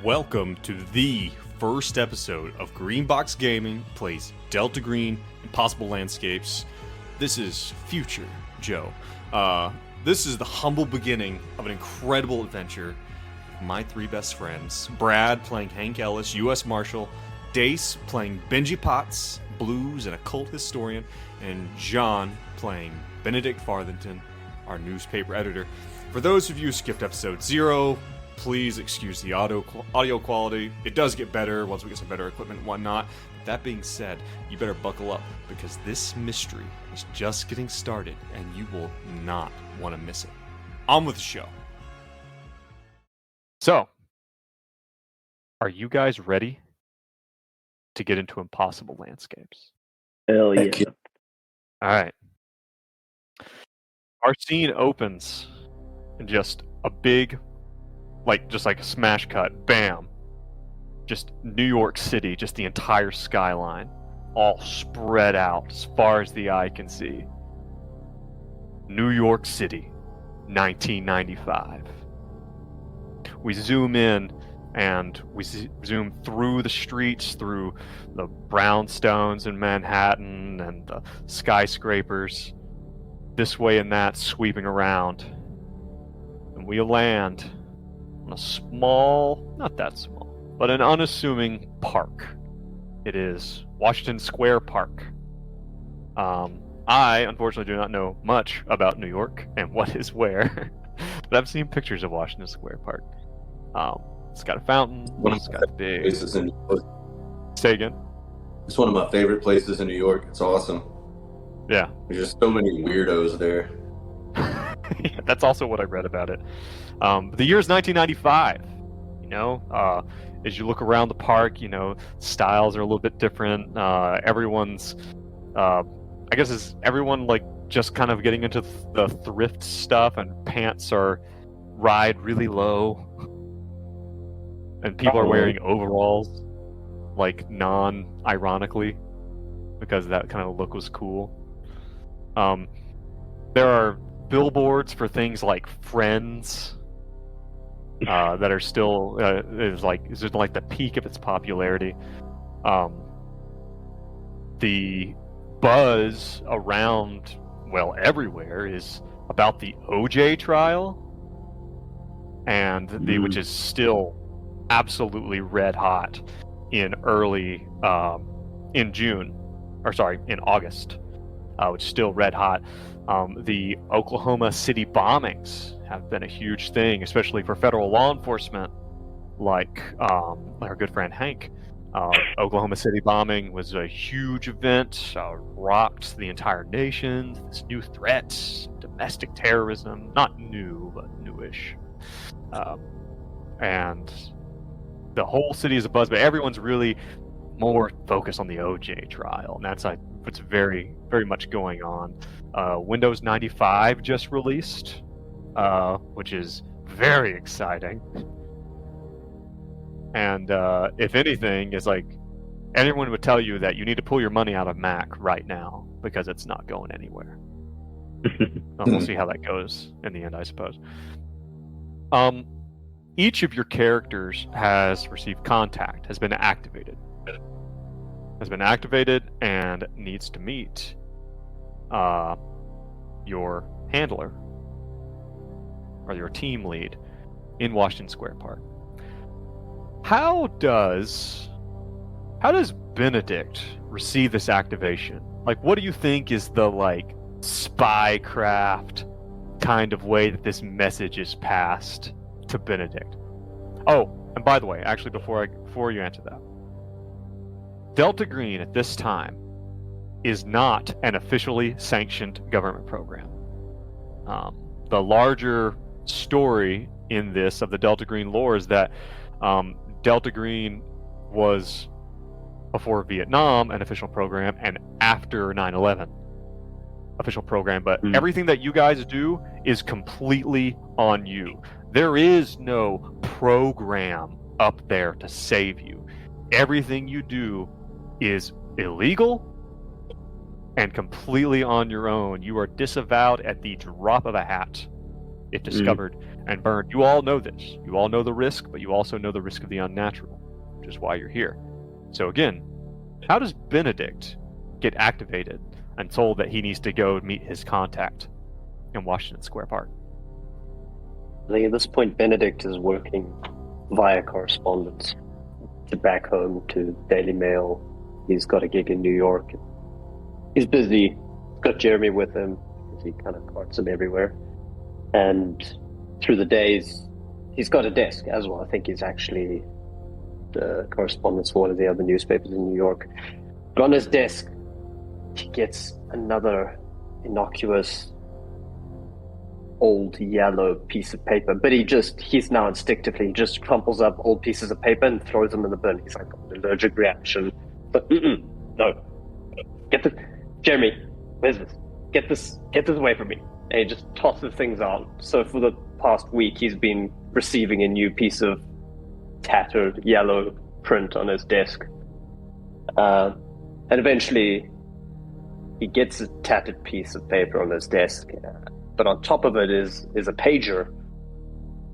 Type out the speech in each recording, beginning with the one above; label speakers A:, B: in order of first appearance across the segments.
A: Welcome to the first episode of Greenbox Gaming plays Delta Green Impossible Landscapes. This is future Joe. This is the humble beginning of an incredible adventure with my three best friends. Brad playing Hank Ellis, U.S. Marshal, Dace playing Benji Potts, blues and occult historian, and Gian playing Benedict Farthington, our newspaper editor. For those of you who skipped episode 0, please excuse the audio quality. It does get better once we get some better equipment and whatnot. That being said, you better buckle up because this mystery is just getting started and you will not want to miss it. On with the show.
B: So, are you guys ready to get into Impossible Landscapes?
C: Hell yeah.
B: All right. Our scene opens in just a big, just like a smash cut, bam. Just New York City, just the entire skyline, all spread out as far as the eye can see. New York City, 1995. We zoom in and we zoom through the streets, through the brownstones in Manhattan and the skyscrapers, this way and that, sweeping around. And we land on a small, not that small, but an unassuming park. It is Washington Square Park. I, unfortunately, do not know much about New York and what is where, but I've seen pictures of Washington Square Park. It's got a fountain. It's got big
D: places in New York.
B: Say again.
D: It's one of my favorite places in New York. It's awesome.
B: Yeah.
D: There's just so many weirdos there.
B: Yeah, that's also what I read about it. The year is 1995. As you look around the park, styles are a little bit different. Everyone's, I guess, is everyone just kind of getting into the thrift stuff, and pants are ride really low, and people are wearing overalls, non-ironically, because that kind of look was cool. There are billboards for things like Friends that are still is the peak of its popularity. The buzz around, everywhere is about the OJ trial, and which is still absolutely red hot in August, which is still red hot. The Oklahoma City bombings have been a huge thing, especially for federal law enforcement, like our good friend Hank. Oklahoma City bombing was a huge event, rocked the entire nation. This new threat, domestic terrorism, not new, but newish. And the whole city is abuzz, but everyone's really more focused on the OJ trial, and that's what's very, very much going on. Windows 95 just released, which is very exciting. And if anything, is anyone would tell you that you need to pull your money out of Mac right now because it's not going anywhere. We'll see how that goes in the end, I suppose. Each of your characters has received contact, has been activated, and needs to meet your handler or your team lead in Washington Square Park. How does Benedict receive this activation? What do you think is the spycraft kind of way that this message is passed to Benedict? Oh, and by the way, actually, before you answer that, Delta Green at this time is not an officially sanctioned government program. The larger story in this of the Delta Green lore is that Delta Green was, before Vietnam, an official program, and after 9/11, official program. But everything that you guys do is completely on you. There is no program up there to save you. Everything you do is illegal and completely on your own. You are disavowed at the drop of a hat. if discovered and burned. You all know this. You all know the risk, but you also know the risk of the unnatural, which is why you're here. So again, how does Benedict get activated and told that he needs to go meet his contact in Washington Square Park?
C: I think at this point, Benedict is working via correspondence to back home to Daily Mail. He's got a gig in New York. He's busy. He's got Jeremy with him because he kind of carts him everywhere. And through the days, he's got a desk as well. I think he's actually the correspondent for one of the other newspapers in New York. But on his desk, he gets another innocuous old yellow piece of paper, but he's now instinctively, he just crumples up old pieces of paper and throws them in the bin. He's like, an allergic reaction. But no. Jeremy, where's this? Get this away from me. And he just tosses things out. So for the past week, he's been receiving a new piece of tattered yellow print on his desk. And eventually, he gets a tattered piece of paper on his desk. But on top of it is a pager.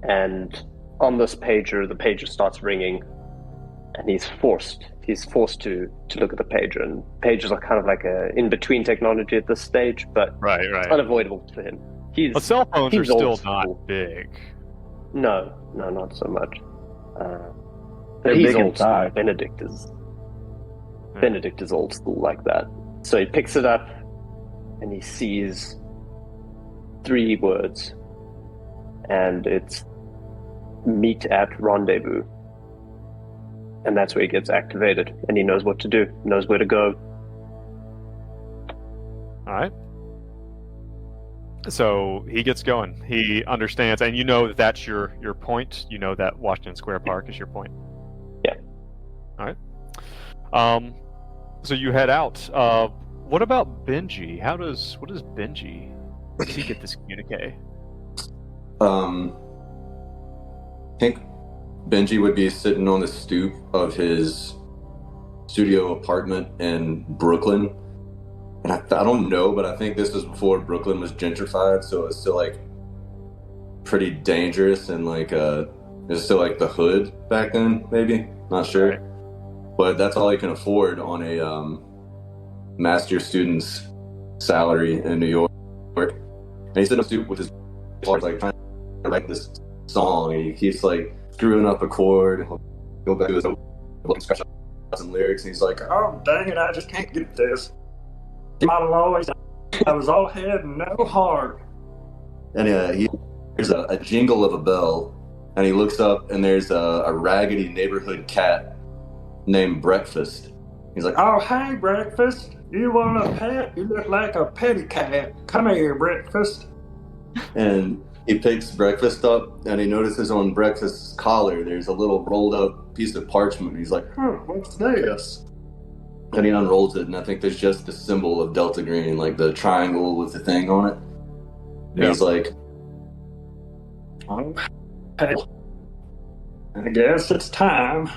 C: And on this pager, the pager starts ringing. And he's forced to look at the pager. And pagers are kind of like a in-between technology at this stage, but
B: Right.
C: unavoidable to him.
B: But cell phones are still
C: school.
B: not big.
C: No, not so much.
E: They're
C: But he's
E: big
C: old
E: inside.
C: school. Benedict is old school like that. So he picks it up and he sees 3 words, and it's meet at rendezvous. And that's where he gets activated, and he knows what to do, knows where to go.
B: All right. So he gets going. He understands, and you know that that's your point. You know that Washington Square Park is your point.
C: Yeah.
B: All right. So you head out. What about Benji? What does Benji? Where does he get this communique?
D: I think Benji would be sitting on the stoop of his studio apartment in Brooklyn. And I don't know, but I think this was before Brooklyn was gentrified, so it was still like pretty dangerous and like it was still like the hood back then, maybe. Not sure.
B: Right.
D: But that's all he can afford on a master student's salary in New York. And he's sitting on the stoop with his guitar, like trying to write this song, and he keeps like screwing up a chord, and he'll go back to his scratch out some lyrics, and he's like, "Oh dang it, I just can't get this. My lord, I was all head and no heart." And he hears a jingle of a bell, and he looks up, and there's a raggedy neighborhood cat named Breakfast. He's like, "Oh hey Breakfast, you want a pet? You look like a petty cat. Come here, Breakfast." And he picks Breakfast up, and he notices on Breakfast's collar there's a little rolled up piece of parchment. He's like, "What's this?" And he unrolls it, and I think there's just the symbol of Delta Green, like the triangle with the thing on it. And
B: Yeah.
D: he's like,
F: "Oh, hey, I guess it's time."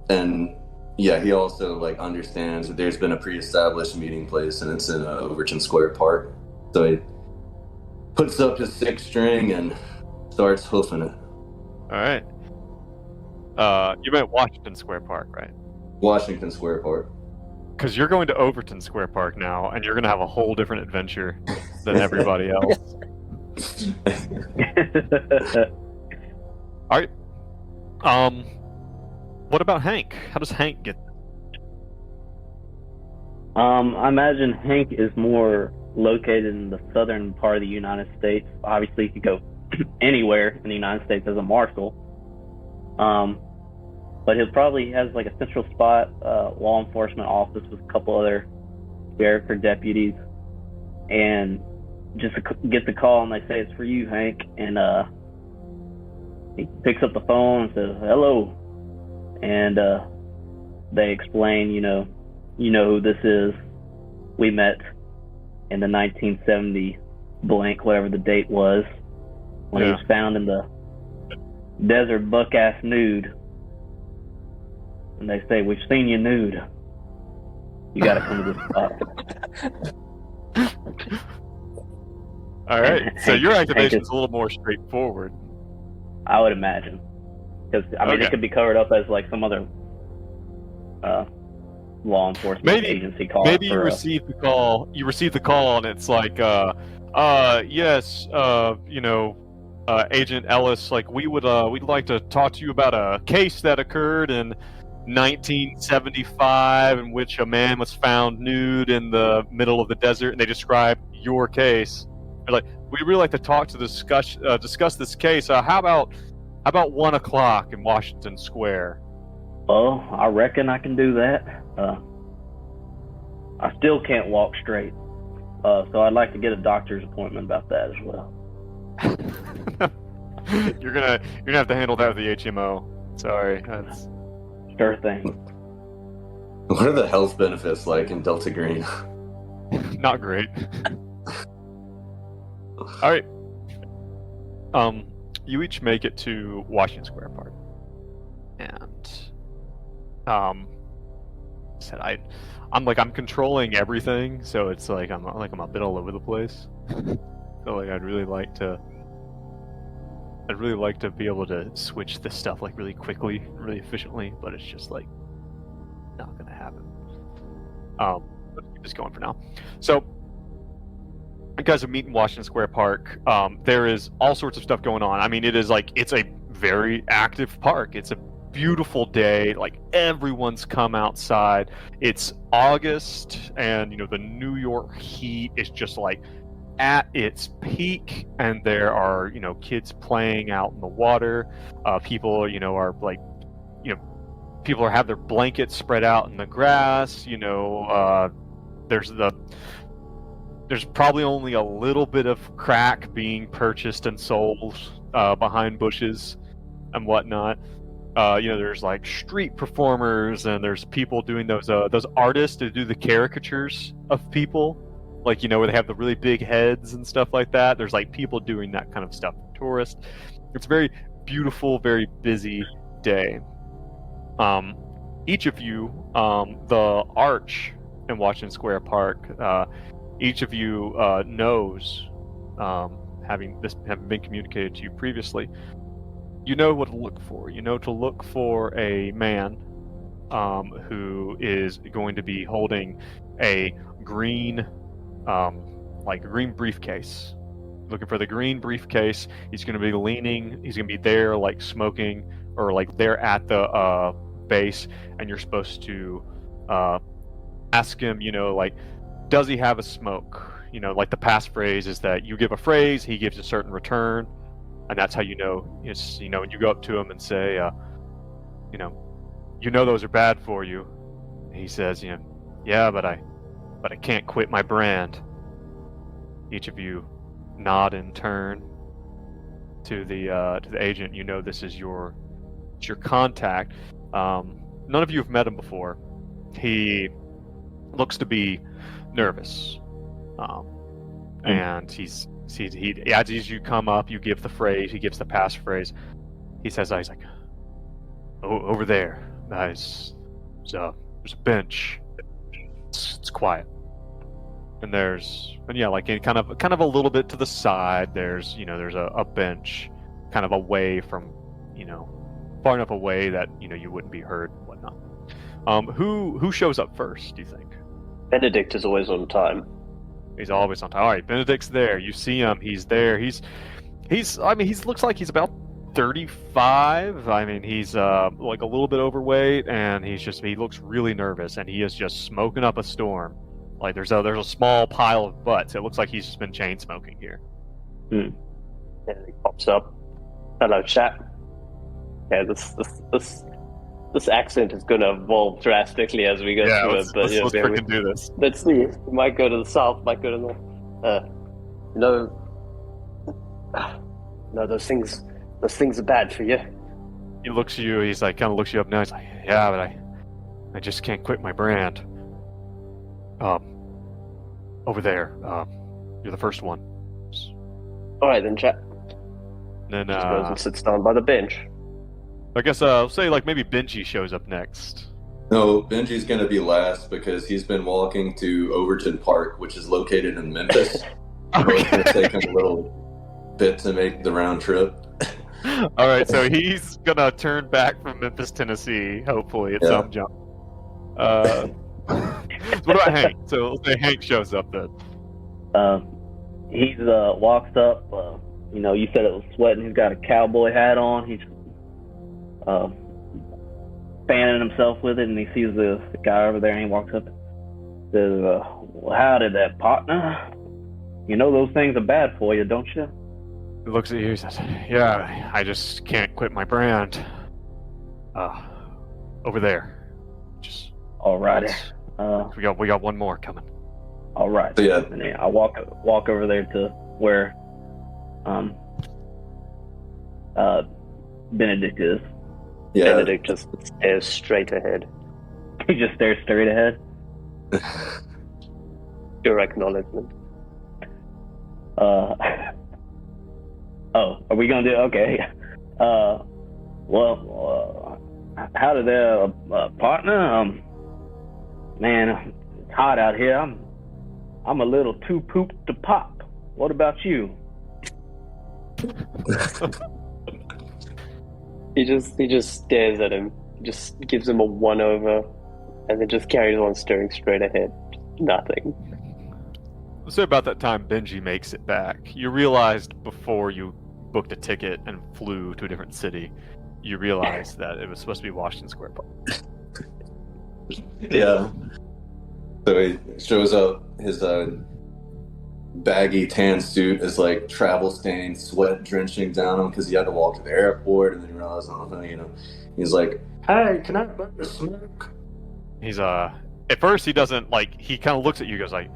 D: And yeah, he also like understands that there's been a pre-established meeting place, and it's in Overton Square Park. So he puts up his 6 string and starts hoofing it.
B: All right. You meant Washington Square Park, right?
D: Washington Square Park.
B: Because you're going to Overton Square Park now, and you're going to have a whole different adventure than everybody else. All right. What about Hank? How does Hank get?
E: I imagine Hank is more located in the southern part of the United States. Obviously, he could go anywhere in the United States as a marshal. But he probably has like a central spot, law enforcement office with a couple other sheriff or deputies, and just gets a call and they say it's for you, Hank, and he picks up the phone and says hello, and they explain, you know who this is. We met in the 1970 blank, whatever the date was, when he was found in the desert buck-ass nude. And they say, "We've seen you nude. You gotta come to this spot."
B: All right.
E: And
B: So
E: Hank-
B: your
E: Hank
B: activation
E: is-
B: is a little more straightforward.
E: I would imagine, because I mean
B: Okay.
E: it could be covered up as like some other law enforcement
B: Maybe-
E: agency call.
B: Maybe
E: for,
B: you received the call. You received the call, and it's like, yes, Agent Ellis, like we'd like to talk to you about a case that occurred in 1975, in which a man was found nude in the middle of the desert, and they describe your case. They're like, we'd really like to talk to discuss this case. How about 1 o'clock in Washington Square?
E: Well, I reckon I can do that. I still can't walk straight, so I'd like to get a doctor's appointment about that as well.
B: You're gonna have to handle that with the HMO. Sorry, that's
E: Sure thing.
D: What are the health benefits like in Delta Green?
B: not great. All right. You each make it to Washington Square Park, and said I'm controlling everything, so it's like I'm a bit all over the place. So like I'd really like to be able to switch this stuff like really quickly, really efficiently, but it's just like not gonna happen. Let's keep this going for now. So you guys are meeting Washington Square Park. There is all sorts of stuff going on. I mean, it's a very active park. It's a beautiful day. Like everyone's come outside. It's August, and the New York heat is just like at its peak, and there are kids playing out in the water. People are like people have their blankets spread out in the grass. There's probably only a little bit of crack being purchased and sold behind bushes and whatnot. There's like street performers, and there's people doing those artists to do the caricatures of people, like where they have the really big heads and stuff like that. There's like people doing that kind of stuff for tourists. It's a very beautiful, very busy day. Each of you, the arch in Washington Square Park, each of you knows, having been communicated to you previously, you know what to look for. You know to look for a man who is going to be holding a green, green briefcase. Looking for the green briefcase. He's going to be leaning. He's going to be there, like smoking, or like there at the base, and you're supposed to ask him, does he have a smoke? Like the passphrase is that you give a phrase, he gives a certain return, and that's how you know. It's when you go up to him and say, those are bad for you. And he says, yeah, but I can't quit my brand. Each of you nod in turn to the agent. This is your contact. None of you have met him before. He looks to be nervous, and he as you come up, you give the phrase. He gives the passphrase. He says, he's like, over there, there's a bench. It's quiet, and kind of a little bit to the side. There's a bench, kind of away from far enough away that you wouldn't be heard and whatnot. Who shows up first, do you think?
C: Benedict is always on time.
B: He's always on time. All right, Benedict's there. You see him. He's there. He looks like he's about 35. I mean, he's like a little bit overweight, and he looks really nervous, and he is just smoking up a storm. Like there's a small pile of butts. It looks like he's just been chain smoking here.
C: And he pops up. Hello, chat. Yeah, this accent is going to evolve drastically as we go through it. But
B: let's freaking do this.
C: Let's see. We might go to the south, might go to the north. No, those things are bad for you.
B: He looks at you. He's like, kind of looks you up now. He's like, yeah, but I just can't quit my brand. Over there. You're the first one.
C: All right then, chat.
B: And then
C: Just goes and sits down by the bench.
B: I guess I'll say like maybe Benji shows up next.
D: No, Benji's going to be last because he's been walking to Overton Park, which is located in Memphis. It's going to take him a little bit to make the round trip.
B: All right, so he's gonna turn back from Memphis, Tennessee, hopefully at some jump. What about Hank? So let's say Hank shows up then.
E: He's walks up. You said it was sweating. He's got a cowboy hat on. He's fanning himself with it, and he sees the guy over there, and he walks up and says, well, howdy there, partner. You know those things are bad for you, don't you?
B: He looks at you and says, yeah, I just can't quit my brand. Over there. Just
E: alrighty.
B: We got one more coming.
E: All right.
D: So, yeah.
E: And then I walk over there to where Benedict is.
D: Yeah.
C: Benedict just stares straight ahead.
E: He just stares straight ahead.
C: Your acknowledgement.
E: Oh, are we gonna do? Okay. Howdy there, partner. Man, it's hot out here. I'm a little too pooped to pop. What about you?
C: He just stares at him, just gives him a one over, and then just carries on staring straight ahead. Nothing.
B: So about that time Benji makes it back. You realized before you booked a ticket and flew to a different city, you realized that it was supposed to be Washington Square Park.
D: Yeah. So he shows up, his baggy tan suit is like travel stained, sweat drenching down him because he had to walk to the airport, and then he realized, he's like, hey, can I buy a smoke?
B: He's at first he doesn't he kind of looks at you, goes like,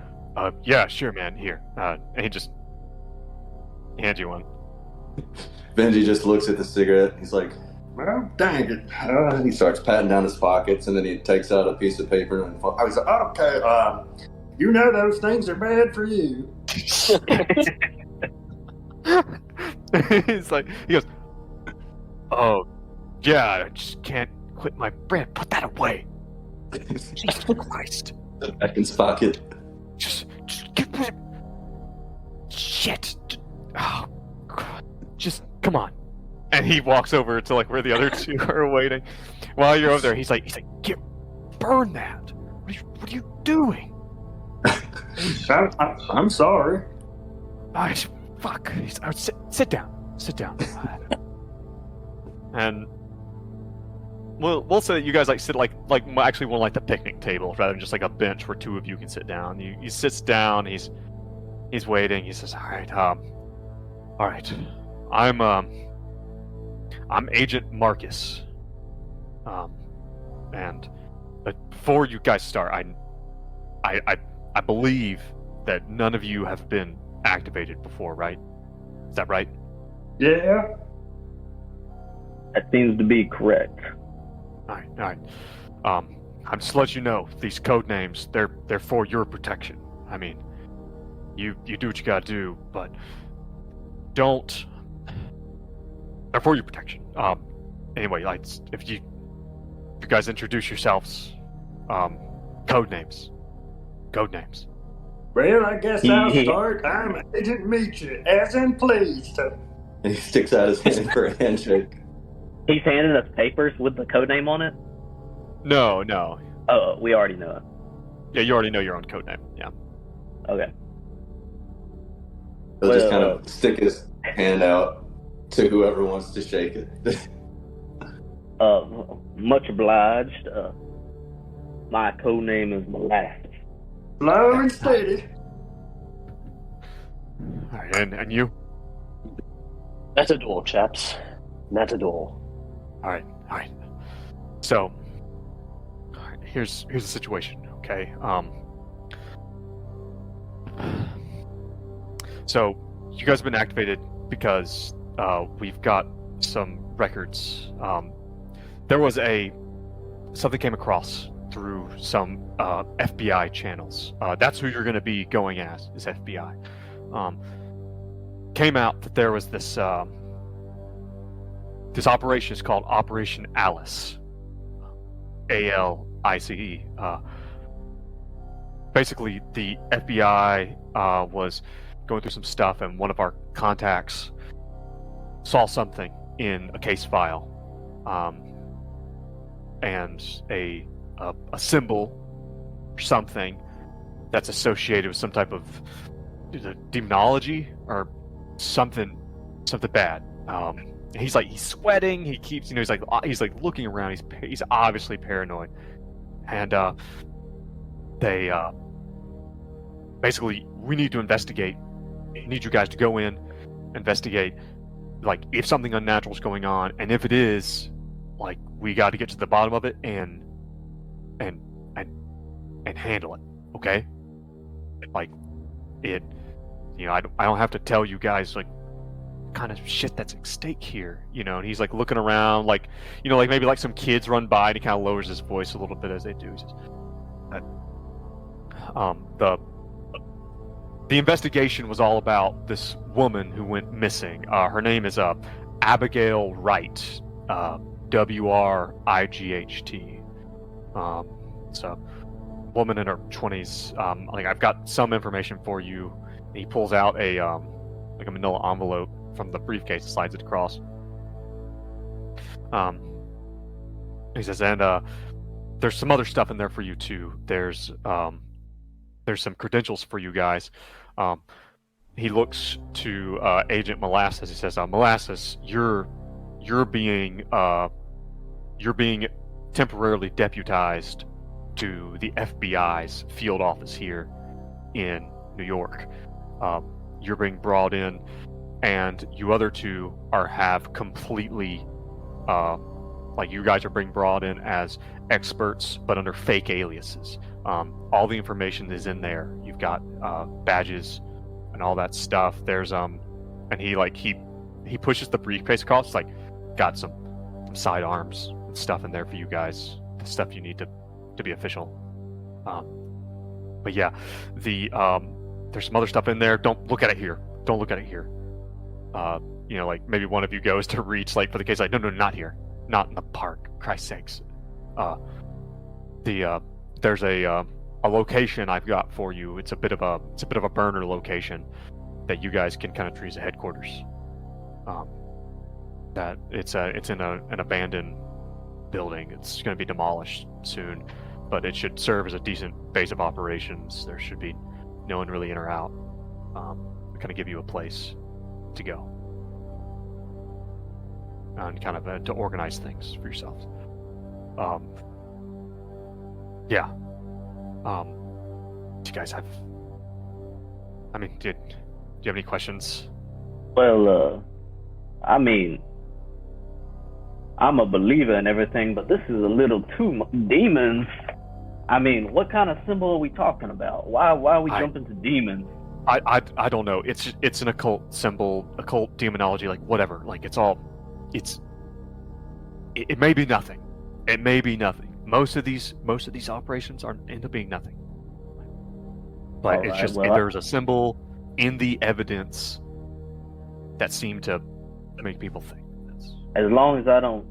B: yeah, sure, man, here, and he just hands you one.
D: Benji just looks at the cigarette. He's like, well, dang it. He starts patting down his pockets, and then he takes out a piece of paper. And I was like, okay, you know those things are bad for you.
B: He goes, oh, yeah, I just can't quit my brand. Put that away. Jesus Christ.
D: Back in his pocket.
B: Just get rid of... Shit. Oh, God. Just, come on. And he walks over to where the other two are waiting. While you're over there, he's like, burn that. What are you doing?
F: I'm sorry.
B: Fuck. Sit down. And we'll say that you guys sit actually more like the picnic table rather than just a bench where two of you can sit down. He sits down. He's waiting. He says, all right. I'm Agent Marcus. And before you guys start, I believe that none of you have been activated before, right? Is that right?
F: Yeah.
E: That seems to be correct.
B: All right. I'm just to let you know, these code names, they're for your protection. I mean, you do what you gotta do, but don't. They're for your protection. Anyway, if you guys introduce yourselves, code names.
F: Well, I guess I'll start. I'm Agent Meetcha, as in pleased.
D: And he sticks out his hand for a handshake.
E: He's handing us papers with the code name on it?
B: No.
E: Oh, we already know it.
B: Yeah, you already know your own code name. Yeah.
E: Okay.
D: He'll just kind of stick his hand out to whoever wants to shake it.
E: Much obliged. My code name is Molasses.
F: Slow and steady.
B: All right, and you?
C: Matador, chaps. Matador.
B: All right. So, here's the situation, okay? So, you guys have been activated because we've got some records. There was something came across through some FBI channels. That's who you're going to be going as, is FBI. Came out that there was this operation is called Operation Alice. ALICE. Basically, the FBI was going through some stuff, and one of our contacts saw something in a case file, and a symbol or something that's associated with some type of demonology or something bad. He's sweating. He keeps, he's looking around. He's obviously paranoid, and they basically, we need to investigate. I need you guys to go in, investigate, if something unnatural is going on, and if it is, we got to get to the bottom of it and handle it. Okay? I don't have to tell you guys kind of shit that's at stake here, and he's looking around, maybe some kids run by, and he kind of lowers his voice a little bit as they do. He says, the investigation was all about this woman who went missing. Her name is Abigail Wright, Wright. It's a woman in her 20s. I've got some information for you. And he pulls out a manila envelope from the briefcase and slides it across. He says, and there's some other stuff in there for you too. There's some credentials for you guys. He looks to Agent Molasses. He says, Molasses, you're being temporarily deputized to the FBI's field office here in New York. You're being brought in, and you other two have completely you guys are being brought in as experts, but under fake aliases. All the information is in there. You've got badges and all that stuff. There's and he pushes the briefcase across. Got some sidearms and stuff in there for you guys. The stuff you need to be official. But yeah, there's some other stuff in there. Don't look at it here. Don't look at it here. Maybe one of you goes to reach for the case. No, not here. Not in the park. Christ's sakes. There's a location I've got for you. It's a bit of a burner location that you guys can kind of treat as a headquarters. That it's in an abandoned building. It's going to be demolished soon, but it should serve as a decent base of operations. There should be no one really in or out. Kind of give you a place to go and kind of to organize things for yourselves. Yeah. Do you guys have? Do you have any questions?
E: Well, I'm a believer in everything, but this is a little too demons. What kind of symbol are we talking about? Why are we jumping to demons?
B: I don't know. It's an occult symbol, occult demonology, whatever. It may be nothing. It may be nothing. Most of these operations end up being nothing. But it's just there's a symbol in the evidence that seemed to make people think.
E: As long as I don't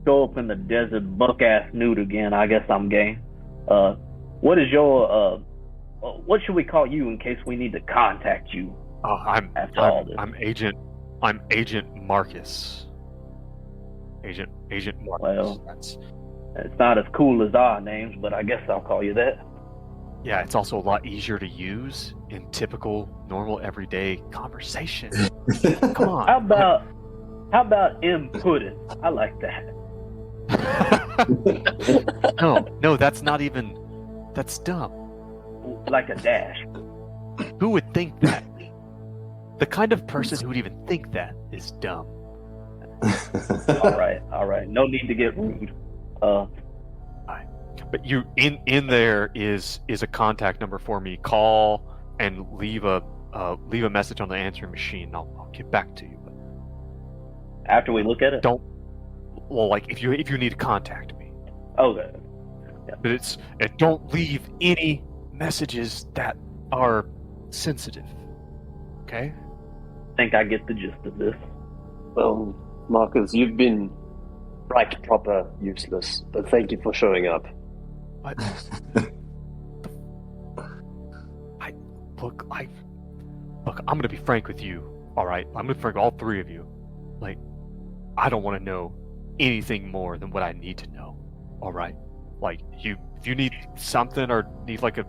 E: show up in the desert buck-ass nude again, I guess I'm game. What is your what should we call you in case we need to contact you?
B: I'm Agent Marcus. Agent Marcus.
E: Well, it's not as cool as our names, but I guess I'll call you that.
B: Yeah, it's also a lot easier to use in typical, normal, everyday conversation. Come on.
E: How about inputted? I like that.
B: No, that's not even. That's dumb.
E: Like a dash.
B: Who would think that? The kind of person who would even think that is dumb.
E: All right. No need to get rude.
B: But you in there is a contact number for me. Call and leave a message on the answering machine. I'll get back to you. But
E: after we look at it.
B: If you need to contact me.
E: Okay. Yeah.
B: But don't leave any messages that are sensitive. Okay?
E: I think I get the gist of this.
C: Well, Marcus, you've been right, proper, useless, but thank you for showing up.
B: What? I'm gonna be frank with you. All right, I'm gonna be frank with all three of you. Like, I don't want to know anything more than what I need to know. All right, like if you need something or need like an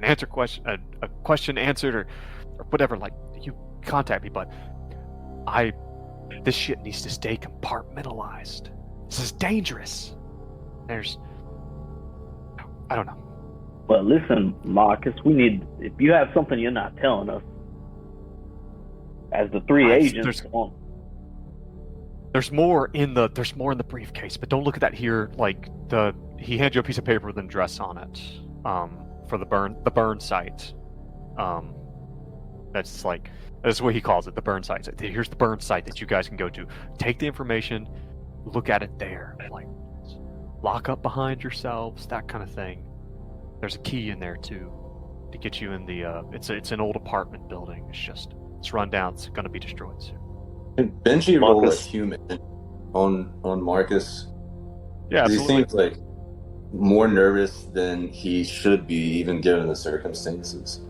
B: answer question, a question answered or whatever, like you contact me. But this shit needs to stay compartmentalized. This is dangerous. I don't know.
E: Well, listen, Marcus, if you have something you're not telling us, as the three agents,
B: there's more in the briefcase, but don't look at that here. Like he hands you a piece of paper with an address on it, for the burn site. That's what he calls it, the burn site. Here's the burn site that you guys can go to. Take the information, look at it there. Like, lock up behind yourselves, that kind of thing. There's a key in there too, to get you in the. It's an old apartment building. It's run down. It's gonna be destroyed soon.
D: Can Benji roll a
C: Marcus.
D: human on Marcus?
B: Yeah,
D: He
B: absolutely.
D: seems like more nervous than he should be, even given the circumstances.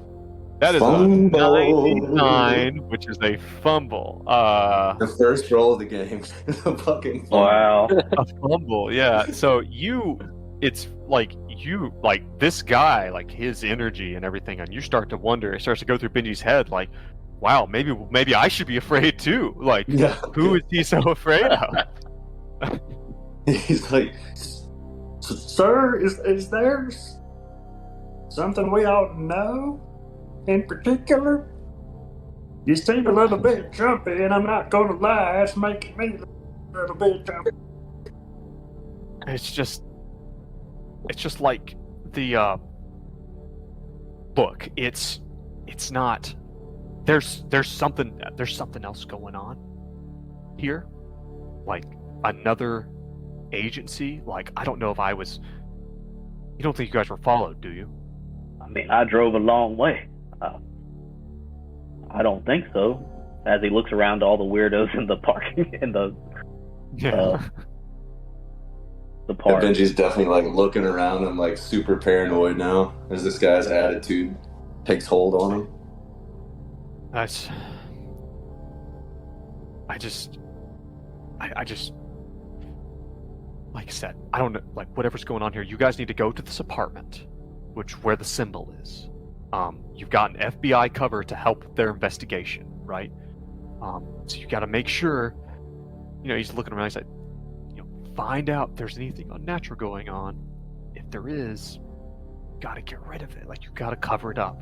B: That is
D: Fumble.
B: a 99, which is a fumble.
D: The first roll of the game. The fucking fumble.
E: wow.
B: A fumble, yeah. So it's like this guy, like his energy and everything, and you start to wonder. It starts to go through Benji's head, like, wow, maybe I should be afraid too. Like,
D: Yeah.
B: who is he so afraid of?
D: He's like,
F: Sir, is there something we ought to know in particular? You seem a little bit jumpy, and I'm not going to lie, it's making me a little bit jumpy.
B: It's just like the look. It's not. There's something else going on here, like another agency. Like, I don't know if I was. You don't think you guys were followed, do you?
E: I mean, I drove a long way. I don't think so. As he looks around to all the weirdos in the parking in the park.
D: Benji's definitely like looking around and like super paranoid now as this guy's attitude takes hold on him.
B: I just, like I said, I don't know, like whatever's going on here. You guys need to go to this apartment, where the symbol is. You've got an FBI cover to help with their investigation, right? So you got to make sure. He's looking around. He's like, find out if there's anything unnatural going on. If there is, you got to get rid of it. Like, you got to cover it up.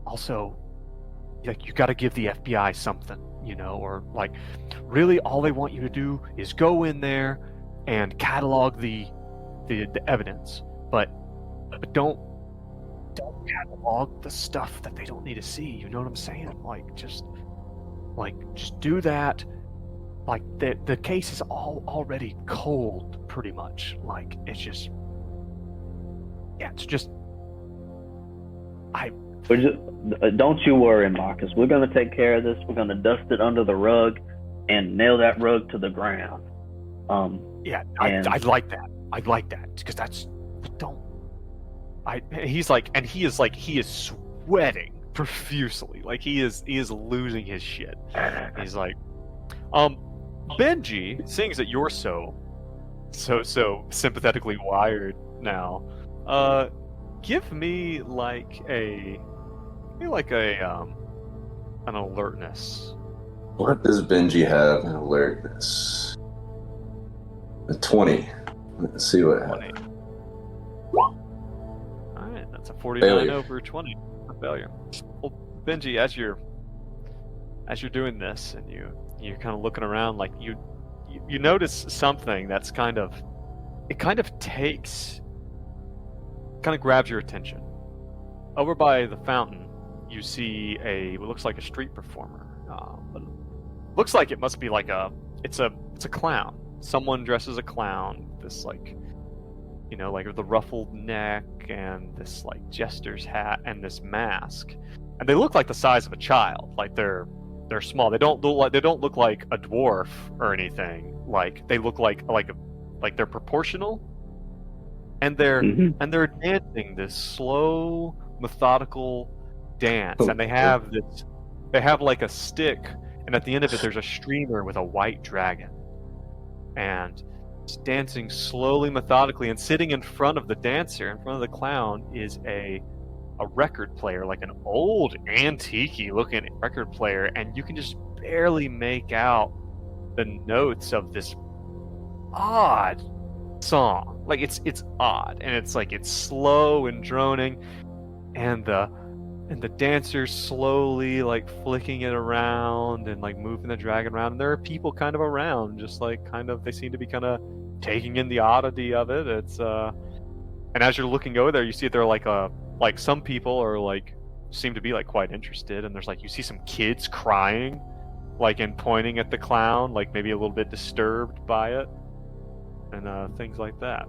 B: Also, like, you got to give the FBI something, or like, really, all they want you to do is go in there and catalog the evidence, but don't catalog the stuff that they don't need to see. You know what I'm saying? Just do that. Like, the case is already cold, pretty much. Like, it's just
E: Don't you worry, Marcus. We're gonna take care of this. We're gonna dust it under the rug and nail that rug to the ground.
B: I'd like that. I'd like that, because he is sweating profusely. Like, he is losing his shit. He's like, Benji, seeing that you're so sympathetically wired now, give me an alertness.
D: What does Benji have in alertness? A 20. Let's see what happens.
B: Alright, that's a 49
D: Failure.
B: over 20. A failure. Well, Benji, as you're doing this and you're kind of looking around, like you notice something that's kind of grabs your attention. Over by the fountain, you see what looks like a street performer. But it looks like it must be like it's a clown. Someone dressed as a clown. This like the ruffled neck and this like jester's hat and this mask, and they look like the size of a child. Like they're small. They don't look like a dwarf or anything. Like, they look like they're proportional, and they're dancing this slow, methodical dance, and they have like a stick, and at the end of it there's a streamer with a white dragon, and it's dancing slowly, methodically, and sitting in front of the dancer, in front of the clown, is a record player, like an old antique-y looking record player, and you can just barely make out the notes of this odd song. Like it's odd, and it's like it's slow and droning, and the dancer's slowly like flicking it around and like moving the dragon around, and there are people kind of around, just like kind of, they seem to be kind of taking in the oddity of it. It's and as you're looking over there, you see there are like some people are like seem to be like quite interested, and there's like, you see some kids crying, like, and pointing at the clown, like maybe a little bit disturbed by it, and things like that.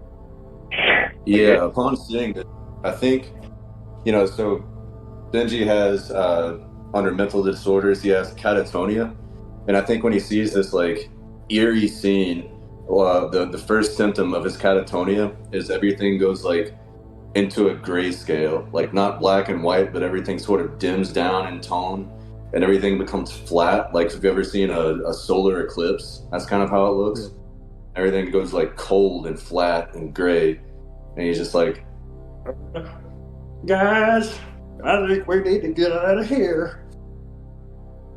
D: Yeah, upon seeing it, I think, so Benji has, under mental disorders, he has catatonia. And I think when he sees this, like, eerie scene, the first symptom of his catatonia is everything goes, like, into a grayscale. Like, not black and white, but everything sort of dims down in tone, and everything becomes flat. Like, if you've ever seen a solar eclipse, that's kind of how it looks. Everything goes, like, cold and flat and gray. And he's just like,
F: guys, I think we need to get out of here.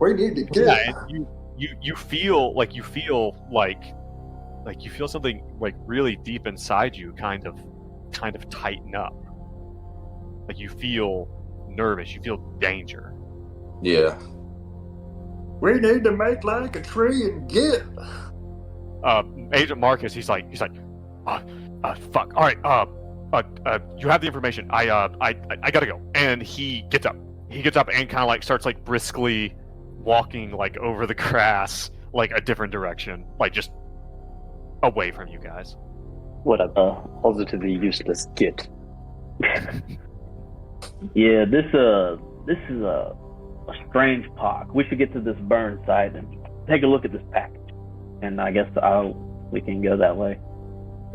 F: We need to get.
B: Yeah, and you feel something like really deep inside you kind of tighten up. Like you feel nervous, you feel danger.
D: yeah.
F: We need to make like a tree and get.
B: Agent Marcus, he's like, fuck. All right, you have the information. I gotta go. And he gets up and kind of like starts like briskly walking like over the grass, like a different direction, like just away from you guys.
C: What a positively useless git.
E: Yeah, this is a strange pock. We should get to this burn site and take a look at this package. And I guess we can go that way.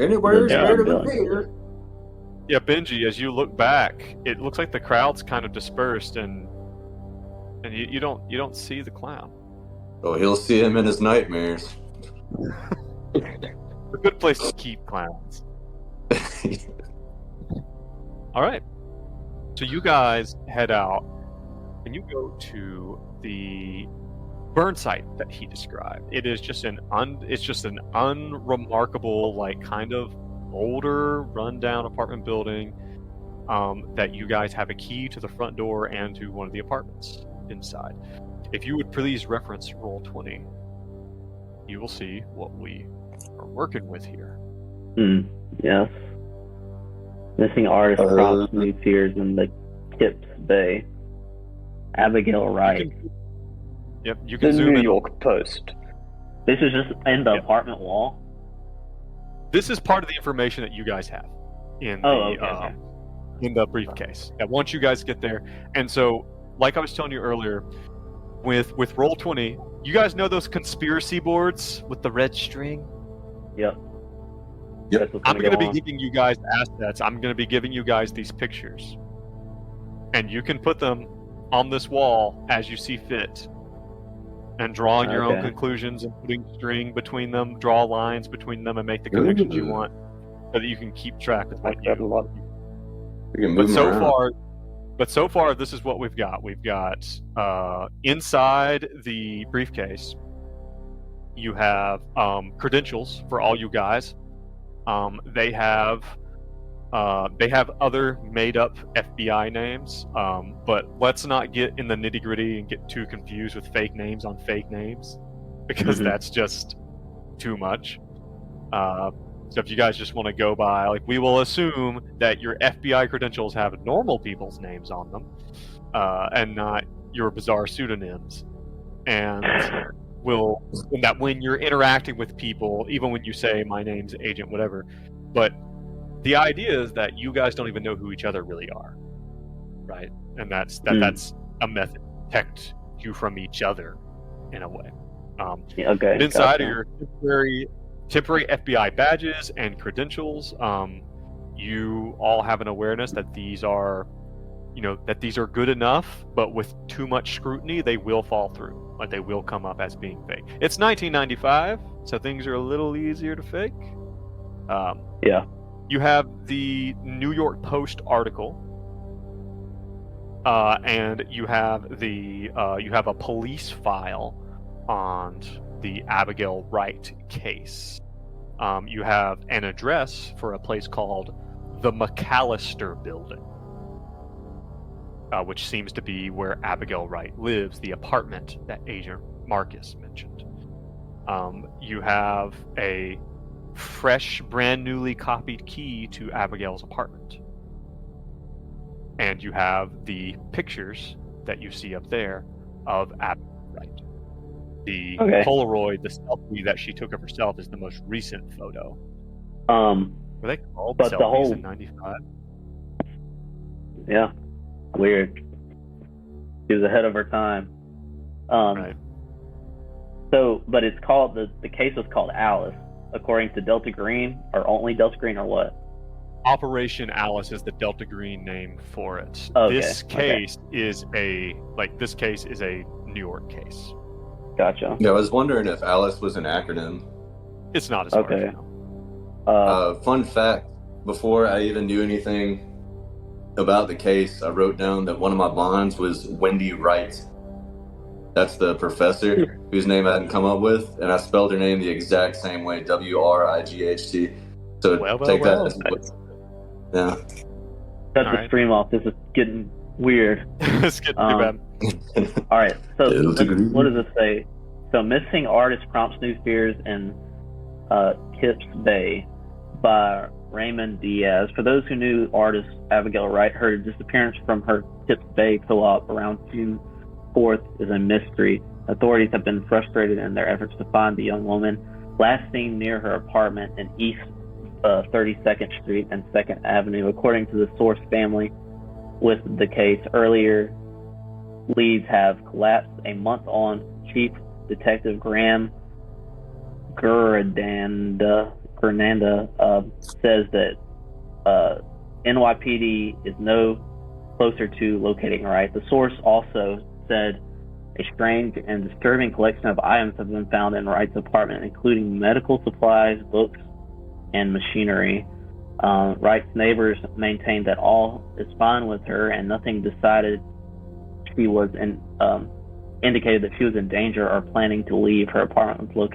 F: Anywhere's
E: Yeah,
F: better than
E: I'm doing
F: here.
B: Yeah, Benji, as you look back, it looks like the crowd's kind of dispersed, and you don't see the clown.
D: Oh, he'll see him in his nightmares.
B: A good place to keep clowns. All right, so you guys head out, and you go to the burn site that he described. It is just an unremarkable, like kind of older, rundown apartment building that you guys have a key to the front door and to one of the apartments inside. If you would please reference Roll20, you will see what we are working with here.
E: Yes. Missing artist props, new tiers in the Tips Bay. Abigail Wright.
B: You
C: The
B: can zoom
C: New
B: in.
C: York Post.
E: This is just in the apartment wall.
B: This is part of the information that you guys have in
E: Okay.
B: in the briefcase. Yeah, once you guys get there, and so like I was telling you earlier, with Roll20, you guys know those conspiracy boards with the red string?
E: Yep.
D: Yep.
E: That's what's
B: I'm going to be
E: go on.
B: giving you guys assets. I'm going to be giving you guys these pictures, and you can put them on this wall as you see fit, and drawing your own
E: Okay.
B: conclusions and putting string between them, draw lines between them, and make the connections you want, so that you can keep track of what
C: Like that a
B: you.
C: lot.
D: We can
B: But
D: move him around.
B: so far, this is what we've got. We've got inside the briefcase, you have credentials for all you guys. They have other made-up FBI names, but let's not get in the nitty-gritty and get too confused with fake names on fake names, because that's just too much. So if you guys just want to go by, like, we will assume that your FBI credentials have normal people's names on them, and not your bizarre pseudonyms, and that when you're interacting with people, even when you say my name's Agent whatever, but the idea is that you guys don't even know who each other really are, right? And that's a method to protect you from each other in a way.
E: Yeah, okay.
B: But inside
E: gotcha.
B: of your temporary FBI badges and credentials, you all have an awareness that these are that these are good enough, but with too much scrutiny, they will fall through. Like, they will come up as being fake. It's 1995, so things are a little easier to fake.
E: Yeah.
B: You have the New York Post article, and you have a police file on the Abigail Wright case. You have an address for a place called the McAllister Building, which seems to be where Abigail Wright lives, the apartment that Agent Marcus mentioned. You have a fresh, brand newly copied key to Abigail's apartment. And you have the pictures that you see up there of Abigail Wright. The Polaroid, the selfie that she took of herself, is the most recent photo. Were they called
E: but
B: selfies in 95?
E: Yeah. Weird. She was ahead of her time.
B: Right.
E: So, but it's called, the case was called Alice, according to Delta Green, or only Delta Green, or what?
B: Operation Alice is the Delta Green name for it.
E: Okay,
B: This case is a New York case.
E: Gotcha.
D: Yeah, I was wondering if Alice was an acronym.
B: It's not as far as I know.
D: Fun fact, before I even knew anything about the case, I wrote down that one of my bonds was Wendy Wright. That's the professor whose name I hadn't come up with, and I spelled her name the exact same way, W-R-I-G-H-T. So that as yeah.
E: Cut the stream off. This is getting weird.
B: It's getting too bad.
E: All right. So what does this say? So, missing artist prompts new fears in Kips Bay by Raymond Diaz. For those who knew artist Abigail Wright, her disappearance from her Kips Bay co-op around June 4th is a mystery. Authorities have been frustrated in their efforts to find the young woman, last seen near her apartment in East 32nd Street and 2nd Avenue. According to the source family with the case, earlier leads have collapsed. A month on, Chief Detective Graham Gernanda says that NYPD is no closer to locating Wright. The source also said a strange and disturbing collection of items have been found in Wright's apartment, including medical supplies, books, and machinery. Wright's neighbors maintained that all is fine with her and nothing indicated that she was in danger or planning to leave. Her apartment was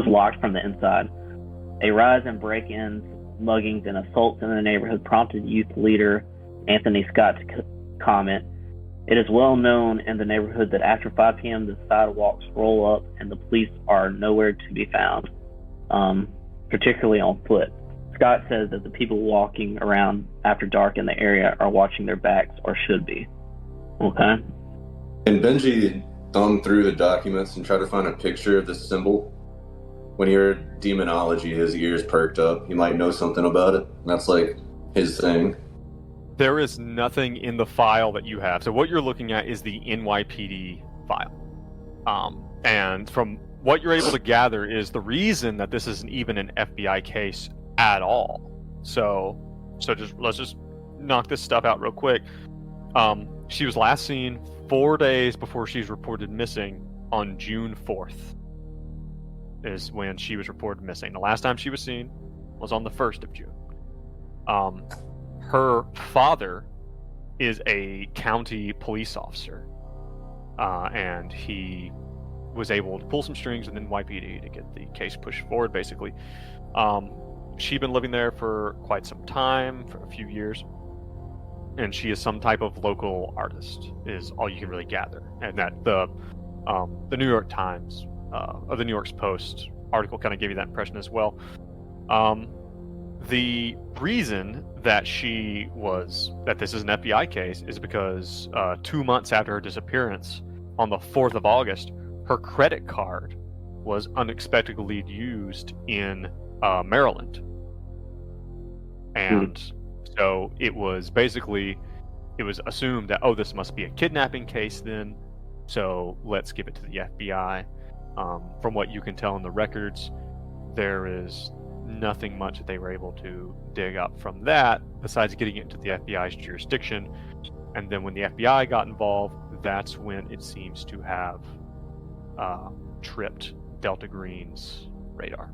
E: locked from the inside. A rise in break-ins, muggings, and assaults in the neighborhood prompted youth leader Anthony Scott to comment, "It is well known in the neighborhood that after 5 p.m. the sidewalks roll up and the police are nowhere to be found, particularly on foot." Scott says that the people walking around after dark in the area are watching their backs, or should be. Okay.
D: And Benji thumbed through the documents and tried to find a picture of the symbol. When he heard demonology, his ears perked up. He might know something about it. That's like his thing.
B: There is nothing in the file that you have. So what you're looking at is the NYPD file. And from what you're able to gather is the reason that this isn't even an FBI case at all. So let's just knock this stuff out real quick. She was last seen 4 days before she's reported missing on June 4th is when she was reported missing. The last time she was seen was on the 1st of June. Her father is a county police officer, and he was able to pull some strings with NYPD to get the case pushed forward, basically. She'd been living there for quite some time, for a few years, and she is some type of local artist, is all you can really gather. And that the New York Times, or the New York Post article kind of gave you that impression as well. The reason that this is an FBI case is because 2 months after her disappearance, on the 4th of August, her credit card was unexpectedly used in Maryland. And so it was assumed that, this must be a kidnapping case then, so let's give it to the FBI. From what you can tell in the records, there is nothing much that they were able to dig up from that, besides getting it into the FBI's jurisdiction. And then when the FBI got involved, that's when it seems to have tripped Delta Green's radar.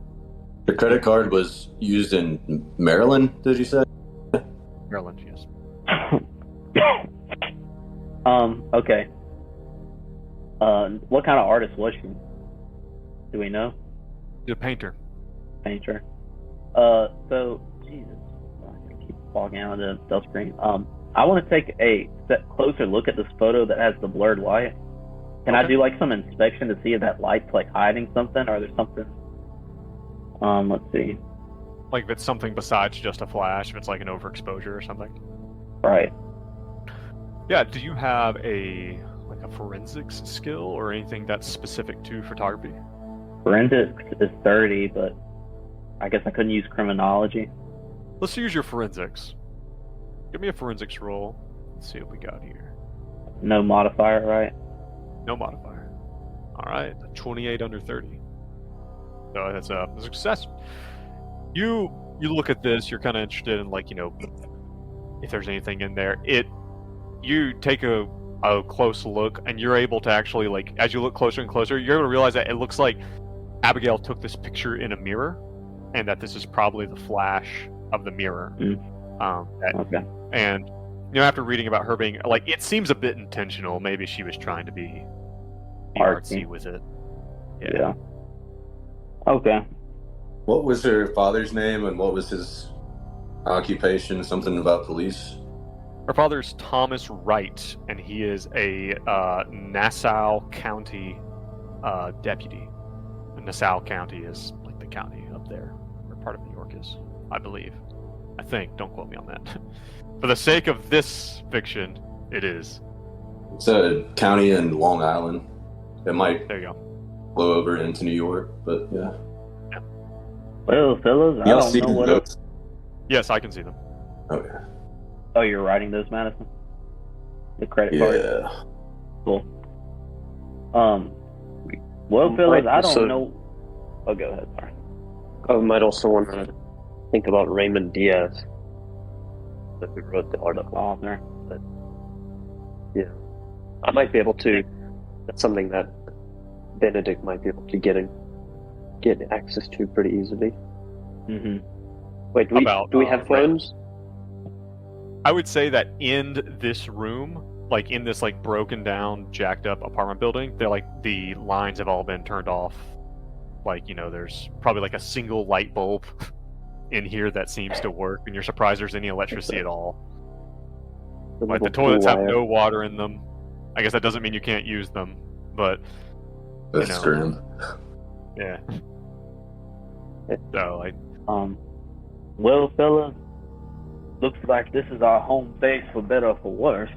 D: The credit card was used in Maryland, did you say?
B: Maryland, yes.
E: Okay. What kind of artist was she? Do we know?
B: The painter.
E: Painter. So, Jesus. I keep bogging out of the Delta Green. I want to take a closer look at this photo that has the blurred light. Can I do like some inspection to see if that light's like hiding something, or there's something? Let's see.
B: Like if it's something besides just a flash, if it's like an overexposure or something.
E: Right.
B: Yeah. Do you have a forensics skill or anything that's specific to photography?
E: Forensics is 30, but I guess I couldn't use criminology.
B: Let's use your forensics. Give me a forensics roll. Let's see what we got here.
E: No modifier, right?
B: No modifier. All right, 28 under 30. So that's a success. You look at this. You're kind of interested in if there's anything in there. You take a close look, and you're able to actually as you look closer and closer, you're able to realize that it looks like Abigail took this picture in a mirror, and that this is probably the flash of the mirror.
E: Okay.
B: And after reading about her being it seems a bit intentional. Maybe she was trying to be artsy with it.
E: Yeah. Okay.
D: What was her father's name and what was his occupation? Something about police?
B: Her father's Thomas Wright, and he is a Nassau County deputy. And Nassau County is the county up there, where part of New York is, I believe. I think. Don't quote me on that. For the sake of this fiction, it is.
D: It's a county in Long Island. It might
B: There you go.
D: blow over into New York, but yeah.
E: Well, fellas, I
D: Y'all
E: don't
D: see
E: know what.
D: those?
B: Yes, I can see them.
D: Okay.
E: Oh, you're writing those, Madison? The credit card.
D: Yeah.
E: Cool. Well, fellas, I don't
C: so-
E: know. Oh, go ahead. Sorry.
C: I might also want to think about Raymond Diaz, that who wrote the article.
E: Author.
C: Yeah, I might be able to. That's something that Benedict might be able to get access to pretty easily.
E: Mm-hmm.
C: Wait, do we have phones?
B: I would say that in this room, in this broken down, jacked up apartment building, they're the lines have all been turned off. There's probably a single light bulb in here that seems to work, and you're surprised there's any electricity at all. The toilets have no water in them. I guess that doesn't mean you can't use them, but
D: That's grim.
B: yeah. So
E: Well, fellas, looks like this is our home base for better or for worse.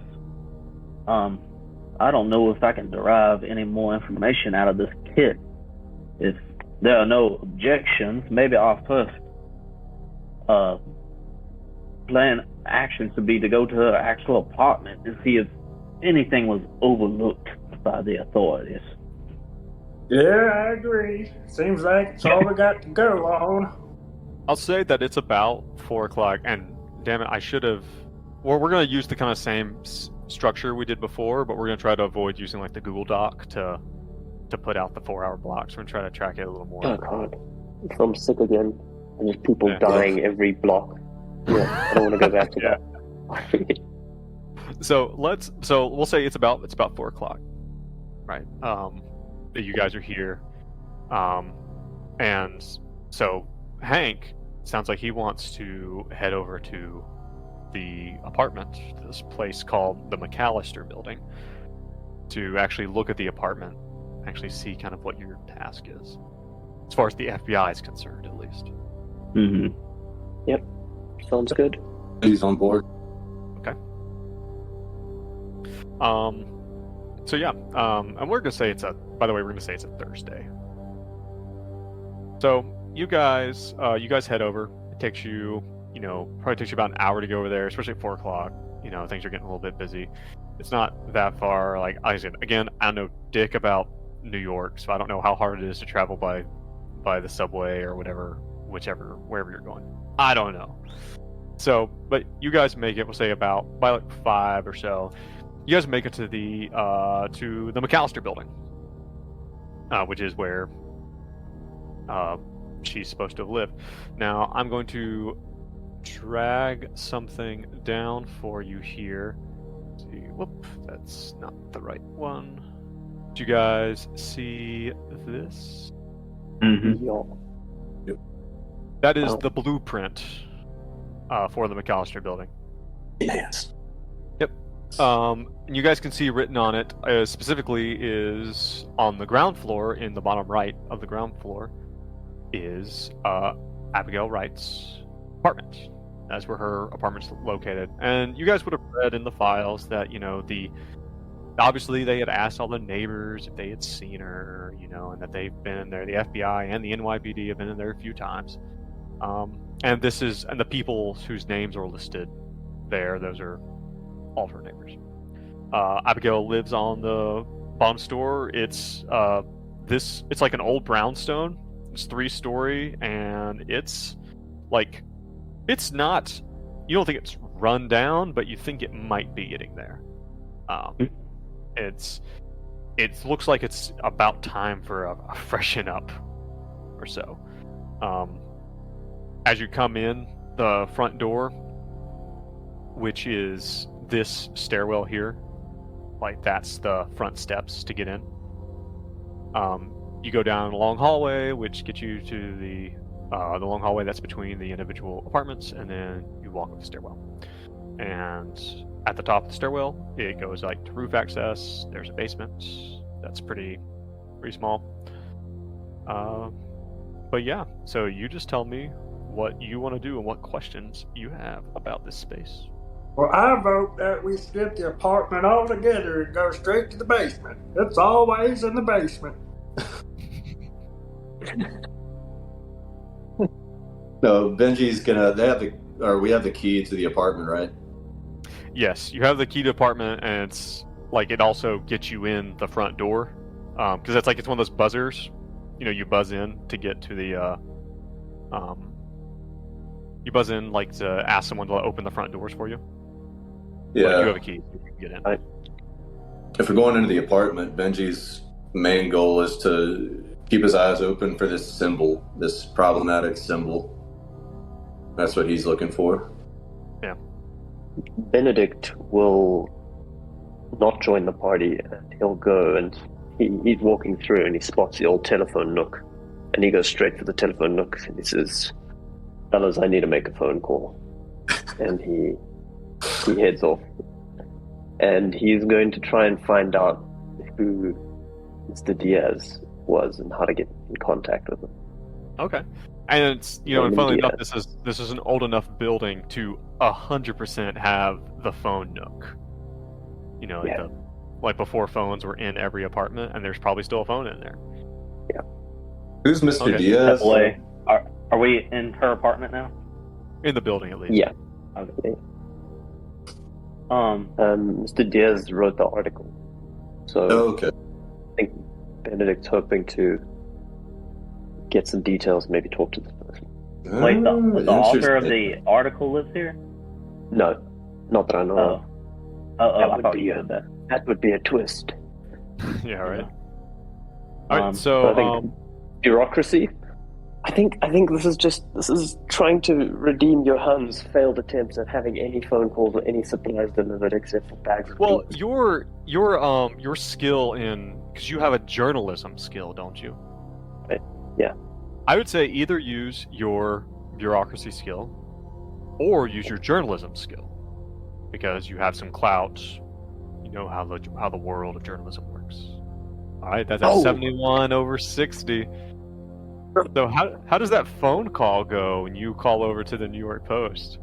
E: I don't know if I can derive any more information out of this kit. If there are no objections, maybe our first plan actions would be to go to her actual apartment and see if anything was overlooked by the authorities.
F: Yeah, I agree. Seems like it's all we got to go on.
B: I'll say that it's about 4 o'clock, and damn it, I should have. Well, we're going to use the kind of same structure we did before, but we're going to try to avoid using the Google Doc to put out the 4-hour blocks. We're going to try to track it a little more.
C: Oh god, I'm sick again. And there's people
B: Yeah.
C: dying every block. Yeah, I don't want to go back to that.
B: So we'll say it's about 4 o'clock, right? That you guys are here, and so Hank sounds like he wants to head over to the apartment, this place called the McAllister Building, to actually look at the apartment, actually see kind of what your task is, as far as the FBI is concerned, at least.
E: Mm-hmm.
C: Sounds good.
D: He's on board.
B: So yeah, and we're gonna say it's a. By the way, we're gonna say it's a Thursday. So you guys head over. It takes you, probably takes you about an hour to go over there, especially at 4 o'clock. Things are getting a little bit busy. It's not that far. Like I said, again, I don't know dick about New York, so I don't know how hard it is to travel by the subway or whatever wherever you're going. I don't know. So, but you guys make it. We'll say about by like 5 or so. You guys make it to the McAllister building, which is where she's supposed to have lived. Now, I'm going to drag something down for you here. Let's see, whoop, that's not the right one. Do you guys see this?
E: Mm-hmm.
C: Yeah.
B: That is the blueprint for the McAllister building.
D: Yes.
B: And you guys can see written on it, specifically is on the ground floor, in the bottom right of the ground floor, is Abigail Wright's apartment. That's where her apartment's located. And you guys would have read in the files that, obviously they had asked all the neighbors if they had seen her, and that they've been in there. The FBI and the NYPD have been in there a few times. And the people whose names are listed there, those are all of her neighbors. Abigail lives on the bottom store. It's like an old brownstone. It's 3-story, and it's not. You don't think it's run down, but you think it might be getting there. It looks like it's about time for a freshen up, or so. As you come in the front door, which is this stairwell here, that's the front steps to get in. You go down a long hallway, which gets you to the long hallway that's between the individual apartments, and then you walk up the stairwell. And at the top of the stairwell, it goes to roof access. There's a basement that's pretty small. But yeah, so you just tell me what you want to do and what questions you have about this space.
F: Well, I vote that we skip the apartment altogether and go straight to the basement. It's always in the basement.
D: No, Benji's gonna. We have the key to the apartment, right?
B: Yes, you have the key to the apartment, and it's it also gets you in the front door, because it's one of those buzzers. You buzz in to get to the. You buzz in to ask someone to open the front doors for you.
D: Yeah.
B: But you have a key, so you can get in.
D: If we're going into the apartment, Benji's main goal is to keep his eyes open for this symbol, this problematic symbol. That's what he's looking for.
B: Yeah.
C: Benedict will not join the party, and he'll go, and he's walking through, and he spots the old telephone nook, and he goes straight for the telephone nook, and he says, "Fellas, I need to make a phone call." And he heads off, and he's going to try and find out who Mr. Diaz was and how to get in contact with him.
B: Okay. And it's and funnily enough, this is an old enough building to 100% have the phone nook. Before phones were in every apartment, and there's probably still a phone in there.
C: Yeah.
D: Who's Mr.
B: Okay.
D: Diaz?
E: Are we in her apartment now?
B: In the building, at least.
C: Yeah.
E: Okay.
C: Mr. Diaz wrote the article, so
D: Okay.
C: I think Benedict's hoping to get some details, maybe talk to this person.
E: Wait, the author of
D: Interesting.
E: the article lives here?
C: No, not that I know of.
E: I
C: would
E: thought
C: be
E: you
C: a-
E: said that.
C: That would be a twist.
B: Yeah, right.
E: Yeah.
B: All right, so
C: I think bureaucracy. I think this is trying to redeem Johann's failed attempts at having any phone calls or any supplies delivered except for bags of
B: well,
C: beans.
B: your skill in, because you have a journalism skill, don't you?
C: Yeah.
B: I would say either use your bureaucracy skill or use your journalism skill, because you have some clout. You know how the world of journalism works. All right, that's at 71 over 60. So how does that phone call go when you call over to the New York Post?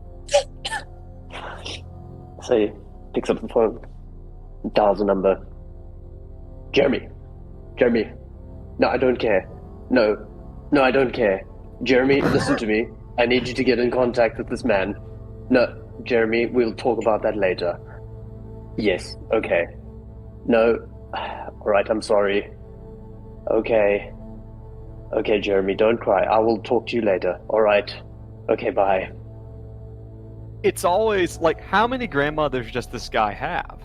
C: So he picks up the phone, dials a number. Jeremy. No, I don't care. No, I don't care. Jeremy, listen to me. I need you to get in contact with this man. No, Jeremy, we'll talk about that later. Yes, okay. No, alright, I'm sorry. Okay. Okay, Jeremy, don't cry. I will talk to you later. All right. Okay, bye.
B: It's always like, how many grandmothers does this guy have?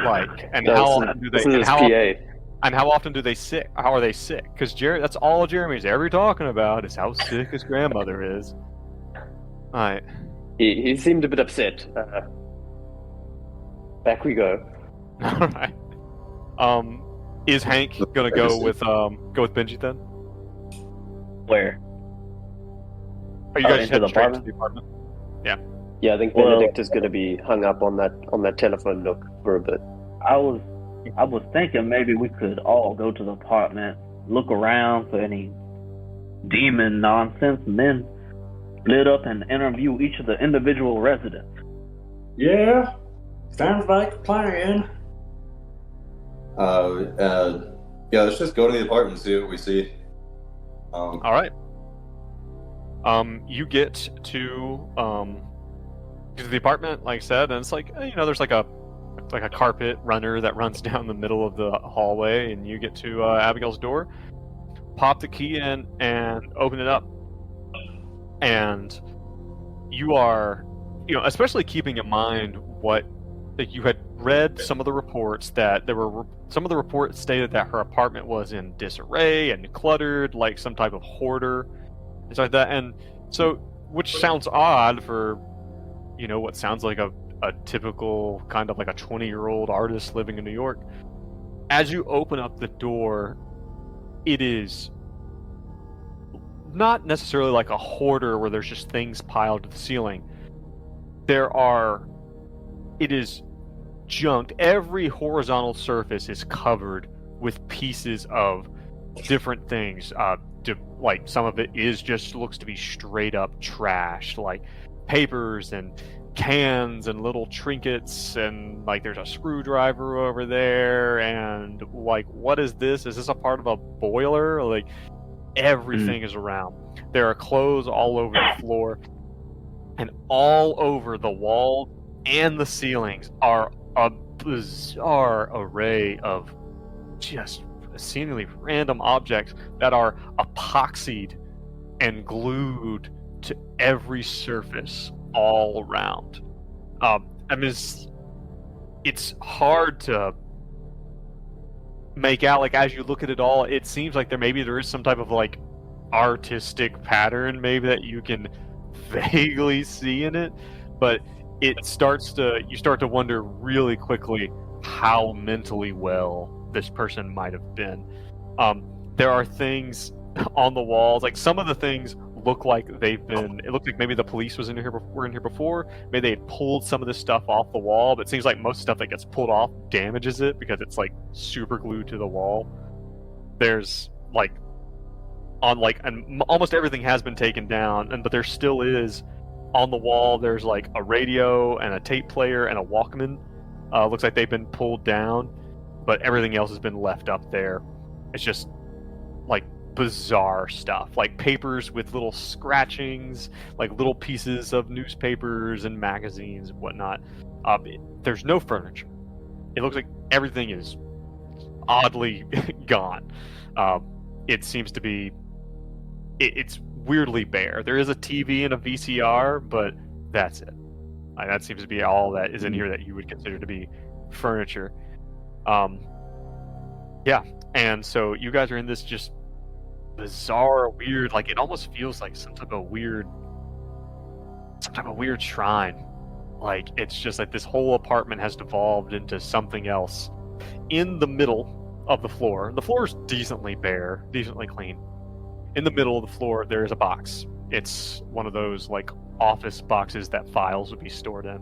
B: Like, and
C: No,
B: how
C: this is-
B: often do
C: this
B: they?
C: is
B: And
C: his
B: how
C: PA.
B: often, and how often do they sick? How are they sick? Because that's all Jeremy's ever talking about is how sick his grandmother is. All right.
C: He seemed a bit upset. Back we go.
B: All right. Is Hank gonna go with Benji then?
E: Where?
B: Are you
E: Oh,
B: guys
E: into
B: heading
E: the
B: straight to
E: apartment?
B: the apartment?
C: Yeah, I think
E: Well-
C: Benedict is going to be hung up on that telephone nook for a bit.
E: I was thinking maybe we could all go to the apartment, look around for any demon nonsense, and then split up and interview each of the individual residents.
F: Yeah, sounds like a plan.
D: Yeah, let's just go to the apartment and see what we see.
B: All right. You get to the apartment, like I said, and it's like, there's like a carpet runner that runs down the middle of the hallway, and you get to Abigail's door, pop the key in, and open it up. And you are, especially keeping in mind that you had read some of the reports that some of the reports stated that her apartment was in disarray and cluttered, like some type of hoarder, things like that. And so, which sounds odd for, what sounds like a typical kind of like a 20-year-old artist living in New York. As you open up the door, it is not necessarily like a hoarder where there's just things piled to the ceiling. It is junked. Every horizontal surface is covered with pieces of different things. Like some of it looks to be straight up trash, like papers and cans and little trinkets, and like there's a screwdriver over there, and like, what is this? Is this a part of a boiler? Like, everything is around. There are clothes all over the floor, and all over the walls and the ceilings are a bizarre array of just seemingly random objects that are epoxied and glued to every surface all around. I mean, it's hard to make out, like, as you look at it all, it seems like there is some type of like artistic pattern maybe that you can vaguely see in it, but you start to wonder really quickly how mentally well this person might have been. There are things on the walls, like some of the things look like it looked like maybe the police were in here before. Maybe they had pulled some of this stuff off the wall, but it seems like most stuff that gets pulled off damages it because it's like super glued to the wall. There's and almost everything has been taken down, but there still is on the wall. There's like a radio and a tape player and a Walkman. Looks like they've been pulled down, but everything else has been left up there. It's just like bizarre stuff, like papers with little scratchings, like little pieces of newspapers and magazines and whatnot. There's no furniture. It looks like everything is oddly gone. It seems to be it's weirdly bare. There is a TV and a VCR, but that's it. That seems to be all that is in here that you would consider to be furniture. Yeah, and so you guys are in this just bizarre, weird, like it almost feels like some type of weird shrine. Like it's just like this whole apartment has devolved into something else. In the middle of the floor is decently bare, decently clean. In the middle of the floor, there is a box. It's one of those like office boxes that files would be stored in.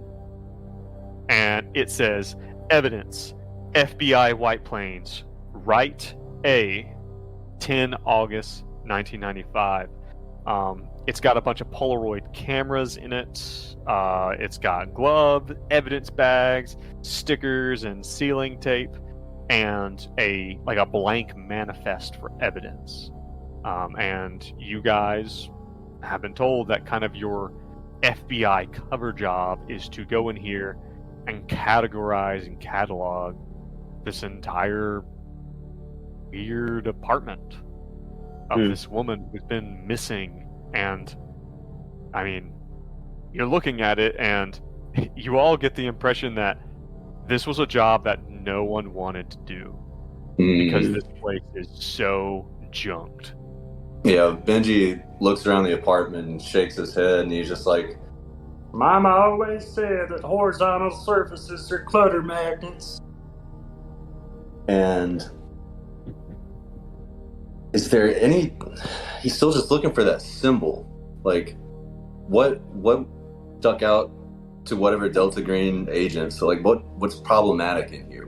B: And it says, evidence, FBI White Plains, Right A, 10 August 1995. It's got a bunch of Polaroid cameras in it. It's got glove, evidence bags, stickers, and sealing tape, and a blank manifest for evidence. And you guys have been told that kind of your FBI cover job is to go in here and categorize and catalog this entire weird apartment. of this woman who's been missing. And, I mean, you're looking at it, and you all get the impression that this was a job that no one wanted to do because this place is so junked.
D: Yeah, Benji looks around the apartment and shakes his head, and he's just like,
F: Mama always said that horizontal surfaces are clutter magnets.
D: and is there any... He's still just looking for that symbol. Like, what stuck out to whatever Delta Green agent? So, like, what's problematic in here?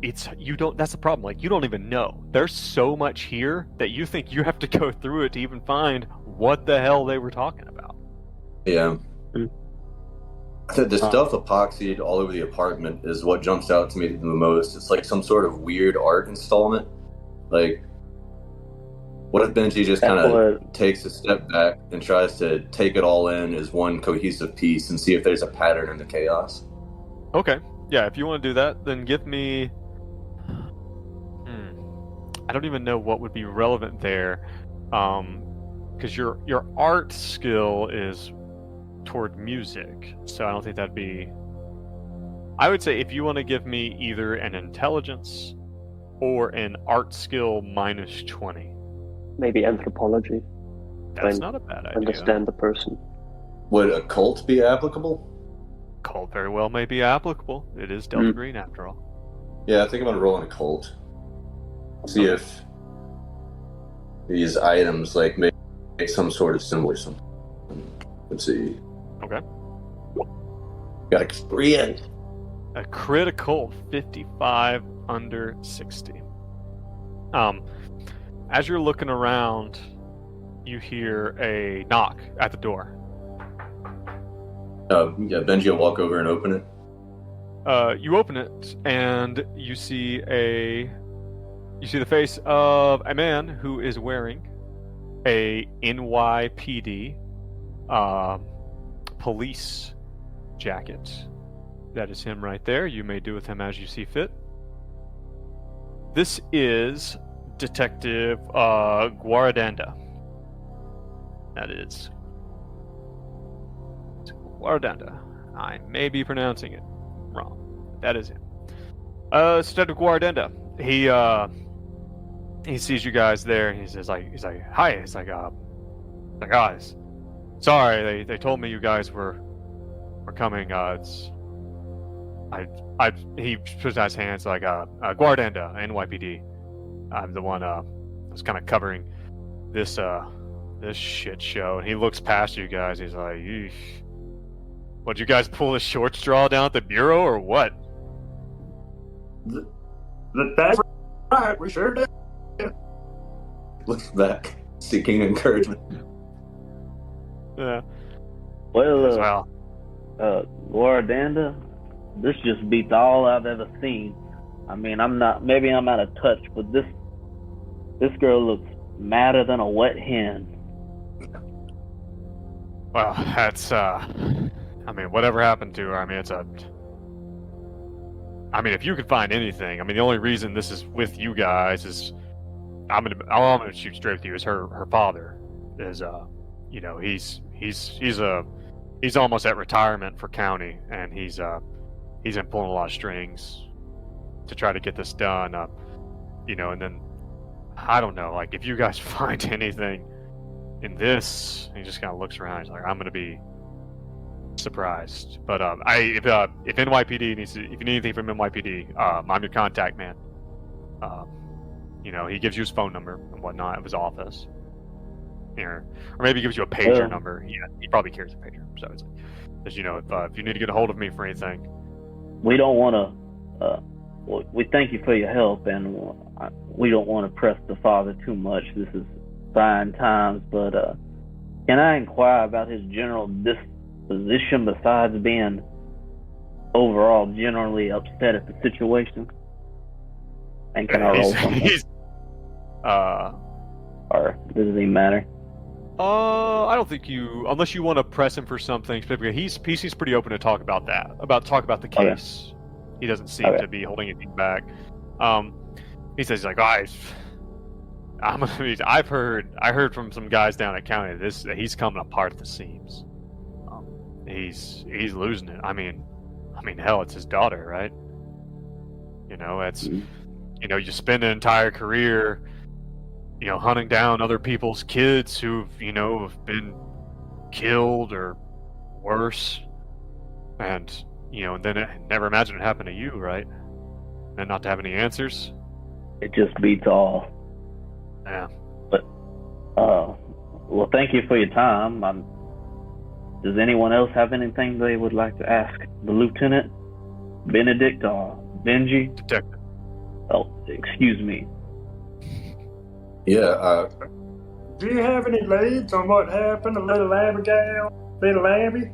B: It's you don't. That's the problem. Like, you don't even know. There's so much here that you think you have to go through it to even find what the hell they were talking about.
D: Yeah. The stuff epoxied all over the apartment is what jumps out to me the most. It's like some sort of weird art installment. Like, what if Benji just kind of takes a step back and tries to take it all in as one cohesive piece and see if there's a pattern in the chaos?
B: Okay. Yeah, if you want to do that, then give me... I don't even know what would be relevant there. Because your art skill is toward music, so I don't think that'd be... I would say if you want to give me either an intelligence or an art skill minus 20.
C: Maybe anthropology.
B: That's not a bad idea.
C: Understand the person.
D: Would occult be applicable?
B: Occult very well may be applicable. It is Delta Green after all.
D: Yeah, I think I'm going to roll an occult. See if these items like make some sort of symbol or something. Let's see.
B: Okay.
D: Got a crit.
B: A critical 55 under 60. As you're looking around, you hear a knock at the door.
D: Yeah, Benji will walk over and open it.
B: You open it, and you see the face of a man who is wearing a NYPD police jacket. That is him right there. You may do with him as you see fit. This is Detective Guardanda. That is Guardanda. I may be pronouncing it wrong. That is him. Detective Guardanda. He sees you guys there, and he's like, hi. It's like, guys, sorry, they told me you guys were coming. He puts out his hands like, Guardanda, NYPD. I'm the one was kind of covering this shit show. And he looks past you guys. He's like, eesh. What, you guys pull a short straw down at the bureau or what?
F: That's right, we sure did.
D: Looks back, seeking encouragement.
B: Yeah.
E: Well, Guardanda, this just beats all I've ever seen. I mean, maybe I'm out of touch, but this girl looks madder than a wet hen.
B: Well, that's, I mean, whatever happened to her, I mean, if you could find anything, I mean, the only reason this is with you guys is, I'm gonna shoot straight with you, is her father is, he's almost at retirement for county, and he's been pulling a lot of strings to try to get this done, and then, I don't know, like, if you guys find anything in this, he just kind of looks around, he's like, I'm gonna be surprised. But if NYPD if you need anything from NYPD, I'm your contact man. He gives you his phone number and whatnot of his office. Or maybe he gives you a pager number. Yeah, he probably carries a pager. So it's if you need to get a hold of me for anything.
E: We don't want to. We thank you for your help, and we don't want to press the father too much. This is trying times, but can I inquire about his general disposition besides being overall generally upset at the situation? And can I roll something? Or does it even matter?
B: I don't think unless you want to press him for something specifically. He's pretty open to talk about that, talk about the case. Okay. He doesn't seem to be holding anything back. He says, he's like, I heard from some guys down at county he's coming apart at the seams. He's losing it. I mean, hell, it's his daughter, right? It's you spend an entire career, hunting down other people's kids who've have been killed or worse, and and then never imagine it happened to you, right? And not to have any answers.
E: It just beats all.
B: Yeah.
E: But, well, thank you for your time. Does anyone else have anything they would like to ask the lieutenant, Benedict, or Benji?
B: Detective.
E: Oh, excuse me.
D: Yeah,
F: Do you have any leads on what happened to little Abigail? Little Abby?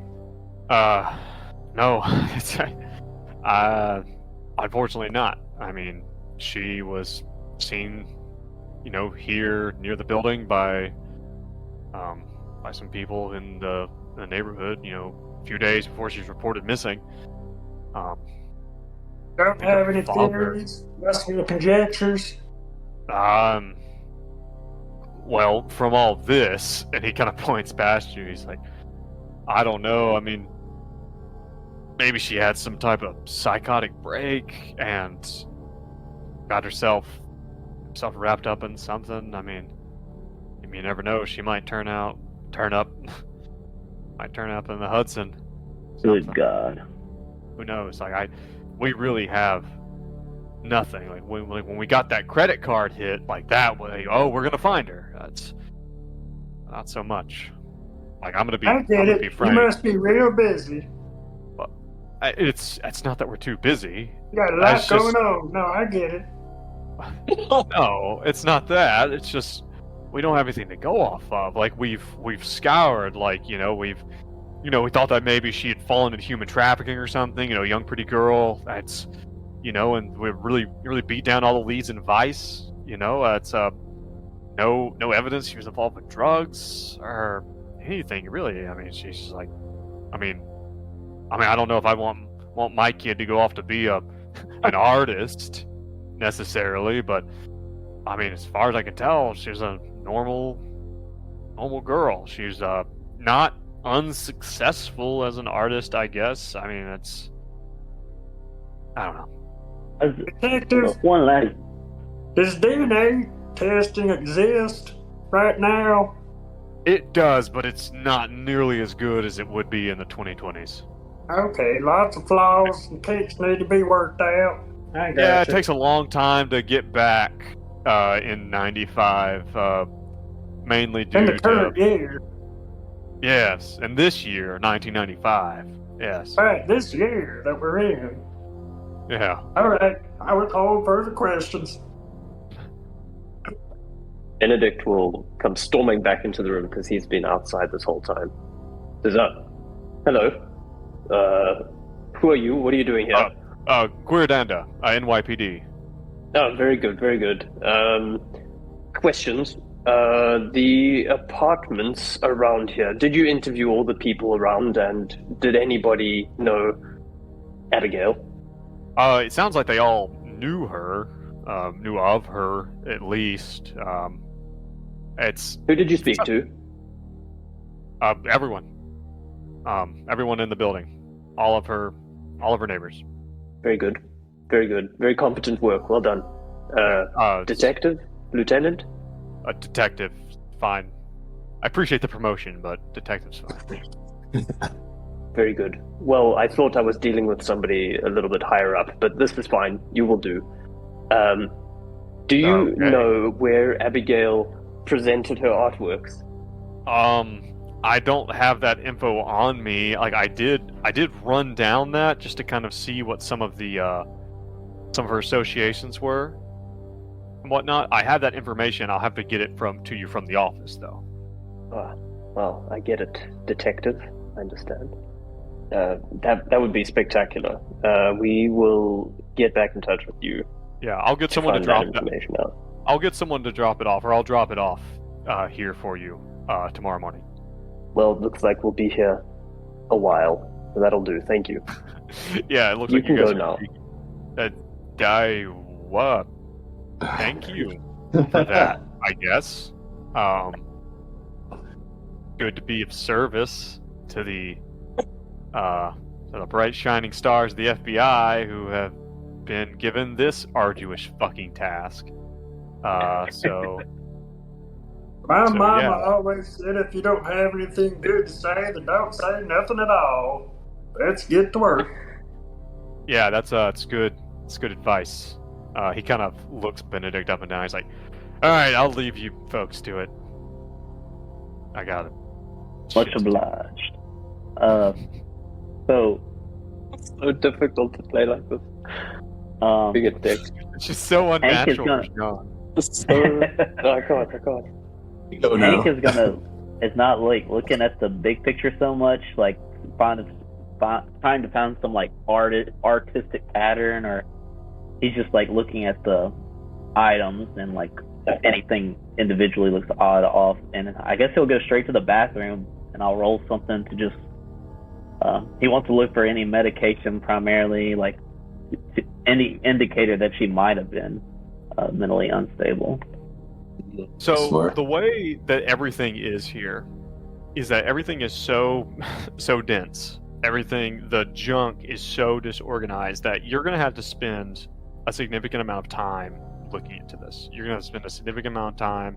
B: No. Unfortunately not. I mean, she was seen, here near the building by some people in the neighborhood, a few days before she's reported missing.
F: Don't have any theories? Just your conjectures?
B: Well, from all this, and he kind of points past you, he's like, I don't know, I mean, maybe she had some type of psychotic break and got herself wrapped up in something. I mean, you never know, she might turn up in the Hudson.
E: Good
B: Something.
E: God.
B: Who knows? We really have nothing. Like when we got that credit card hit, like that way, we're gonna find her. That's not so much. Like I'm gonna be
F: I get it.
B: Be
F: You
B: frank.
F: must be real busy.
B: It's not that we're too busy.
F: You got a lot
B: It's just-
F: going on. No, I get it.
B: No, it's not that. It's just we don't have anything to go off of. Like we've scoured. Like we thought that maybe she had fallen into human trafficking or something. A young pretty girl. That's and we really beat down all the leads in Vice. It's no evidence she was involved with drugs or anything really. I mean, she's just like, I mean, I don't know if I want my kid to go off to be an artist necessarily, but I mean, as far as I can tell, she's a normal girl. She's not unsuccessful as an artist, I guess. I mean, I don't know.
F: Detective,
E: One last.
F: does DNA testing exist right now?
B: It does, but it's not nearly as good as it would be in the 2020s.
F: Okay, lots of flaws and kinks need to be worked out. I got
B: Yeah, it
F: you.
B: takes a long time to get back in 95, mainly
F: In
B: due
F: the
B: to...
F: current year.
B: Yes, and this year, 1995. Yes.
F: Right, this year that we're in.
B: Yeah.
F: All right, I will call further questions.
C: Benedict will come storming back into the room because he's been outside this whole time. Says, hello. Who are you? What are you doing here?
B: Guirdanda, NYPD.
C: Oh, very good, very good. Questions. The apartments around here, did you interview all the people around, and did anybody know Abigail?
B: It sounds like they all knew her, knew of her at least.
C: Who did you speak to?
B: Everyone. Everyone in the building. All of her neighbors.
C: Very good. Very good. Very competent work. Well done. Detective? Lieutenant?
B: A detective, fine. I appreciate the promotion, but detective's fine.
C: Very good. Well, I thought I was dealing with somebody a little bit higher up, but this is fine. You will do. Do you
B: Okay.
C: know where Abigail presented her artworks?
B: I don't have that info on me. Like I did run down that just to kind of see what some of her associations were and whatnot. I have that information. I'll have to get it to you from the office, though.
C: Well, I get it, detective. I understand. That would be spectacular. We will get back in touch with you.
B: Yeah, I'll get someone to
C: find
B: drop
C: that
B: that.
C: information out.
B: I'll get someone to drop it off, or I'll drop it off here for you tomorrow morning.
C: Well, it looks like we'll be here a while. So that'll do. Thank you.
B: Yeah, it looks
C: You
B: like you
C: can
B: guys
C: go
B: are. Guy, what? Thank you for that. I guess. Good to be of service to the bright shining stars of the FBI who have been given this arduous fucking task. So
F: My
B: So,
F: mama
B: yeah.
F: always said if you don't have anything good to say, then don't say nothing at all. Let's get to work.
B: yeah, it's good. It's good advice. He kind of looks Benedict up and down. He's like, "All right, I'll leave you folks to it. I got it."
E: Much
B: Shit to do."
E: obliged. So,
C: So difficult to play like this. Big a dick.
B: It's just so
E: Hank is
B: unnatural for John.
C: So, I can't.
D: Go now.
E: Hank is not like looking at the big picture so much, like trying to find some like artistic pattern, or he's just like looking at the items and like anything individually looks odd off, and I guess he'll go straight to the bathroom and I'll roll something to just he wants to look for any medication, primarily like any indicator that she might have been mentally unstable.
B: So
D: Smart.
B: the way that everything is here is that everything is so dense. Everything, the junk is so disorganized that you're going to have to spend a significant amount of time looking into this. You're going to spend a significant amount of time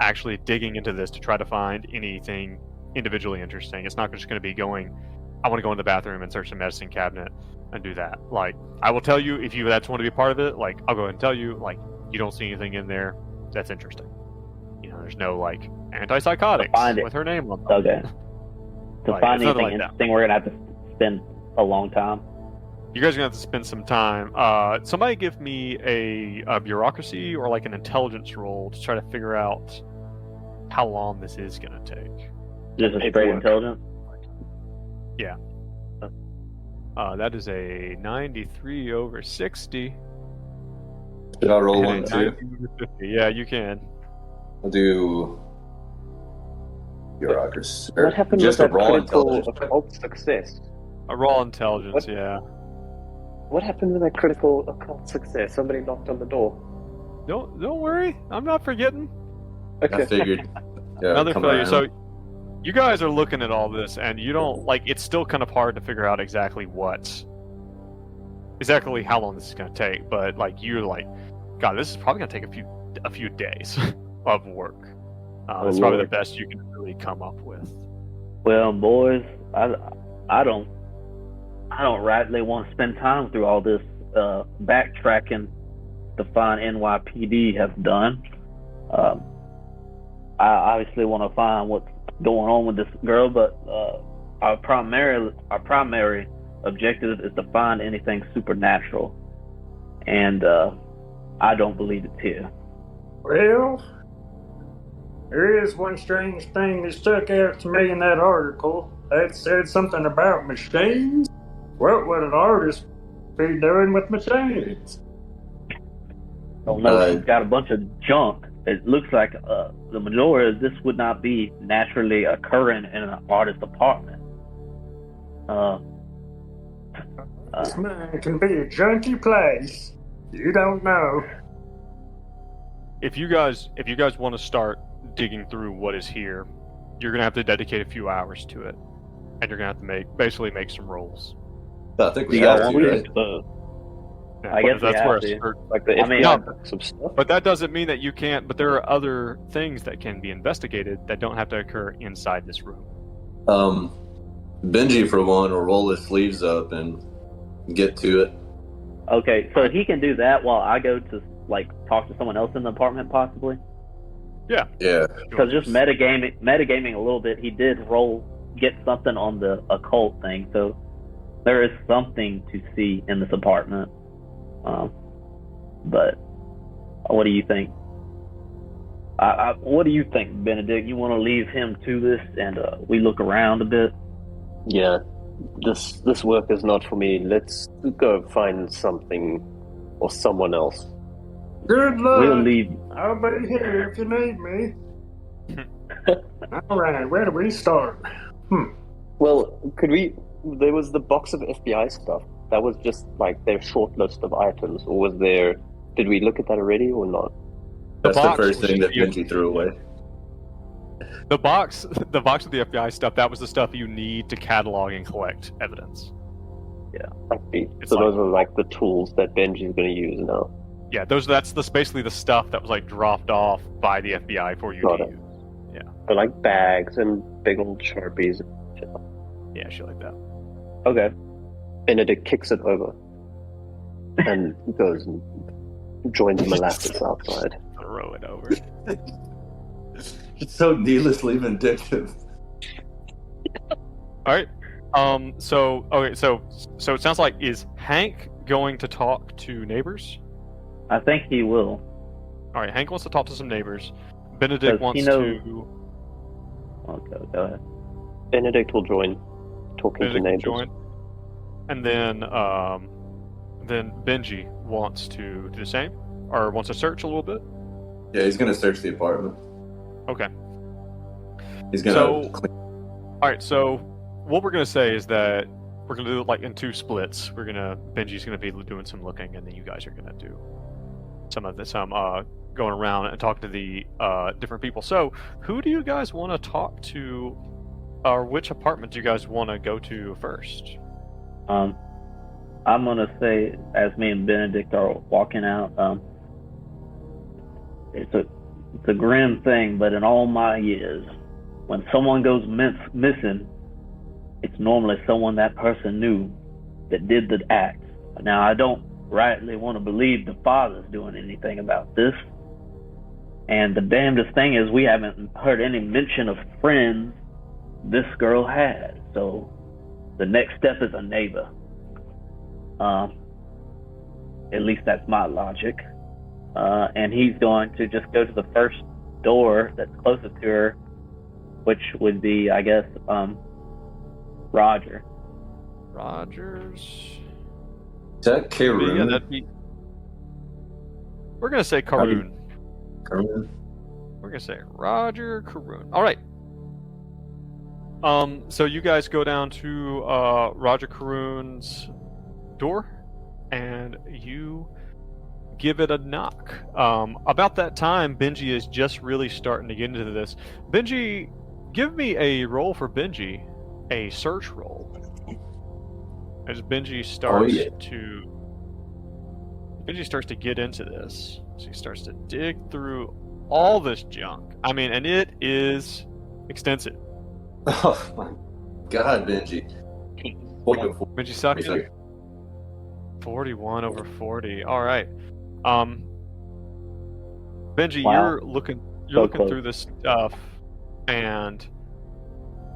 B: actually digging into this to try to find anything individually interesting. It's not just going to be going, I want to go in the bathroom and search the medicine cabinet and do that. Like, I will tell you, if you that's want to be a part of it, like, I'll go ahead and tell you, like, you don't see anything in there that's interesting. You know, there's no, like, antipsychotics
E: Find it.
B: with her name on them.
E: Okay. To
B: Like,
E: find
B: it's nothing
E: anything
B: like that.
E: interesting, we're gonna have to spend a long time.
B: You guys are gonna have to spend some time. Somebody give me a bureaucracy or like an intelligence roll to try to figure out how long this is gonna take.
E: Just a straight
C: Paperwork.
E: intelligence.
B: That is a 93 over 60.
D: Should I roll
B: and
D: one
B: a
D: too?
B: 90 over 50. Yeah, you can.
D: I'll do bureaucracy.
C: What happened
D: Just
C: with
D: a
C: that
D: raw
C: critical
D: intelligence.
C: occult success?
B: A raw intelligence,
C: What?
B: yeah.
C: What happened with that critical occult success? Somebody knocked on the door.
B: Don't worry, I'm not forgetting.
D: I figured. Yeah,
B: Another
D: come
B: failure.
D: around.
B: So you guys are looking at all this, and you don't like. It's still kind of hard to figure out exactly how long this is going to take. But like, you're like, God, this is probably going to take a few days of work. It's probably the
C: Lord.
B: best you can really come up with.
E: Well, boys, I don't rightly want to spend time through all this backtracking the fine NYPD have done. I obviously want to find what's going on with this girl, but our primary objective is to find anything supernatural, and I don't believe it's here.
F: Well, there is one strange thing that stuck out to me in that article. That said something about machines. What would an artist be doing with machines?
E: Don't know. She's got a bunch of junk. It looks like the majority of this would not be naturally occurring in an artist's apartment.
F: This man can be a junky place. You don't know.
B: If you guys want to start digging through what is here, you're gonna have to dedicate a few hours to it, and you're gonna have to basically make some rolls.
D: I think we
E: You
D: have
E: got
D: to,
E: one?
D: right?
B: Yeah,
E: I guess we
B: that's
E: have
B: where
E: to.
C: Like the
E: I mean,
C: FBI some stuff.
B: But that doesn't mean that you can't. But there are other things that can be investigated that don't have to occur inside this room.
D: Benji, for one, will roll his sleeves up and get to it.
E: Okay, so he can do that while I go to like talk to someone else in the apartment, possibly.
D: Yeah.
E: Because just metagaming a little bit, he did get something on the occult thing, so there is something to see in this apartment. But what do you think? What do you think, Benedict? You want to leave him to this, and we look around a bit?
C: Yeah, this work is not for me. Let's go find something or someone else.
F: Good luck.
E: We'll leave.
F: I'll be here if you need me. All right, where do we start?
C: Well, could we? There was the box of FBI stuff. That was just like their short list of items, or was there? Did we look at that already or not?
D: That's the
B: box
D: first
B: was
D: thing that
B: just
D: Benji threw away.
B: the box with the FBI stuff. That was the stuff you need to catalog and collect evidence. It's
C: So
B: like-
C: those are like the tools that Benji's going to use now.
B: Yeah, that's basically the stuff that was like dropped off by the FBI for you
C: Got
B: to
C: it.
B: use.
C: They're like bags and big old Sharpies.
B: Yeah, shit like that.
E: Okay.
C: Benedict kicks it over and goes and joins Molasses outside.
B: Throw it over.
D: It's so needlessly vindictive.
B: All right. So it sounds like, is Hank going to talk to neighbors?
E: I think he will.
B: All right, Hank wants to talk to some neighbors. Benedict
E: Does he
B: wants
E: know-
B: to.
E: Okay, go ahead.
C: Benedict will join, talking to
B: Benedict
C: neighbors.
B: join, and then Benji wants to do the same, or wants to search a little bit.
D: Yeah, he's gonna search the apartment.
B: Okay.
D: He's gonna.
B: So, all right. So, what we're gonna say is that we're gonna do it like in two splits. Benji's gonna be doing some looking, and then you guys are gonna do some going around and talking to the different people. So, who do you guys want to talk to, or which apartment do you guys want to go to first?
E: I'm gonna say, as me and Benedict are walking out, it's a grim thing, but in all my years, when someone goes missing, it's normally someone that person knew that did the act. Now, I don't rightly want to believe the father's doing anything about this. And the damnedest thing is we haven't heard any mention of friends this girl had. So the next step is a neighbor. At least that's my logic. And he's going to just go to the first door that's closest to her, which would be, I guess, Roger.
B: Rogers.
D: Is that Karun?
B: Yeah, that'd be. We're gonna say Karun.
D: Karun?
B: We're gonna say Roger Karun. All right. So you guys go down to Roger Karun's door, and you give it a knock. About that time, Benji is just really starting to get into this. Benji, give me a roll for Benji, a search roll. As Benji starts to get into this, so he starts to dig through all this junk. I mean, and it is extensive.
D: Oh my god, Benji.
B: Benji sucks. 41 over 40. All right. Benji,
E: Wow.
B: you're looking
E: So close.
B: through this stuff, and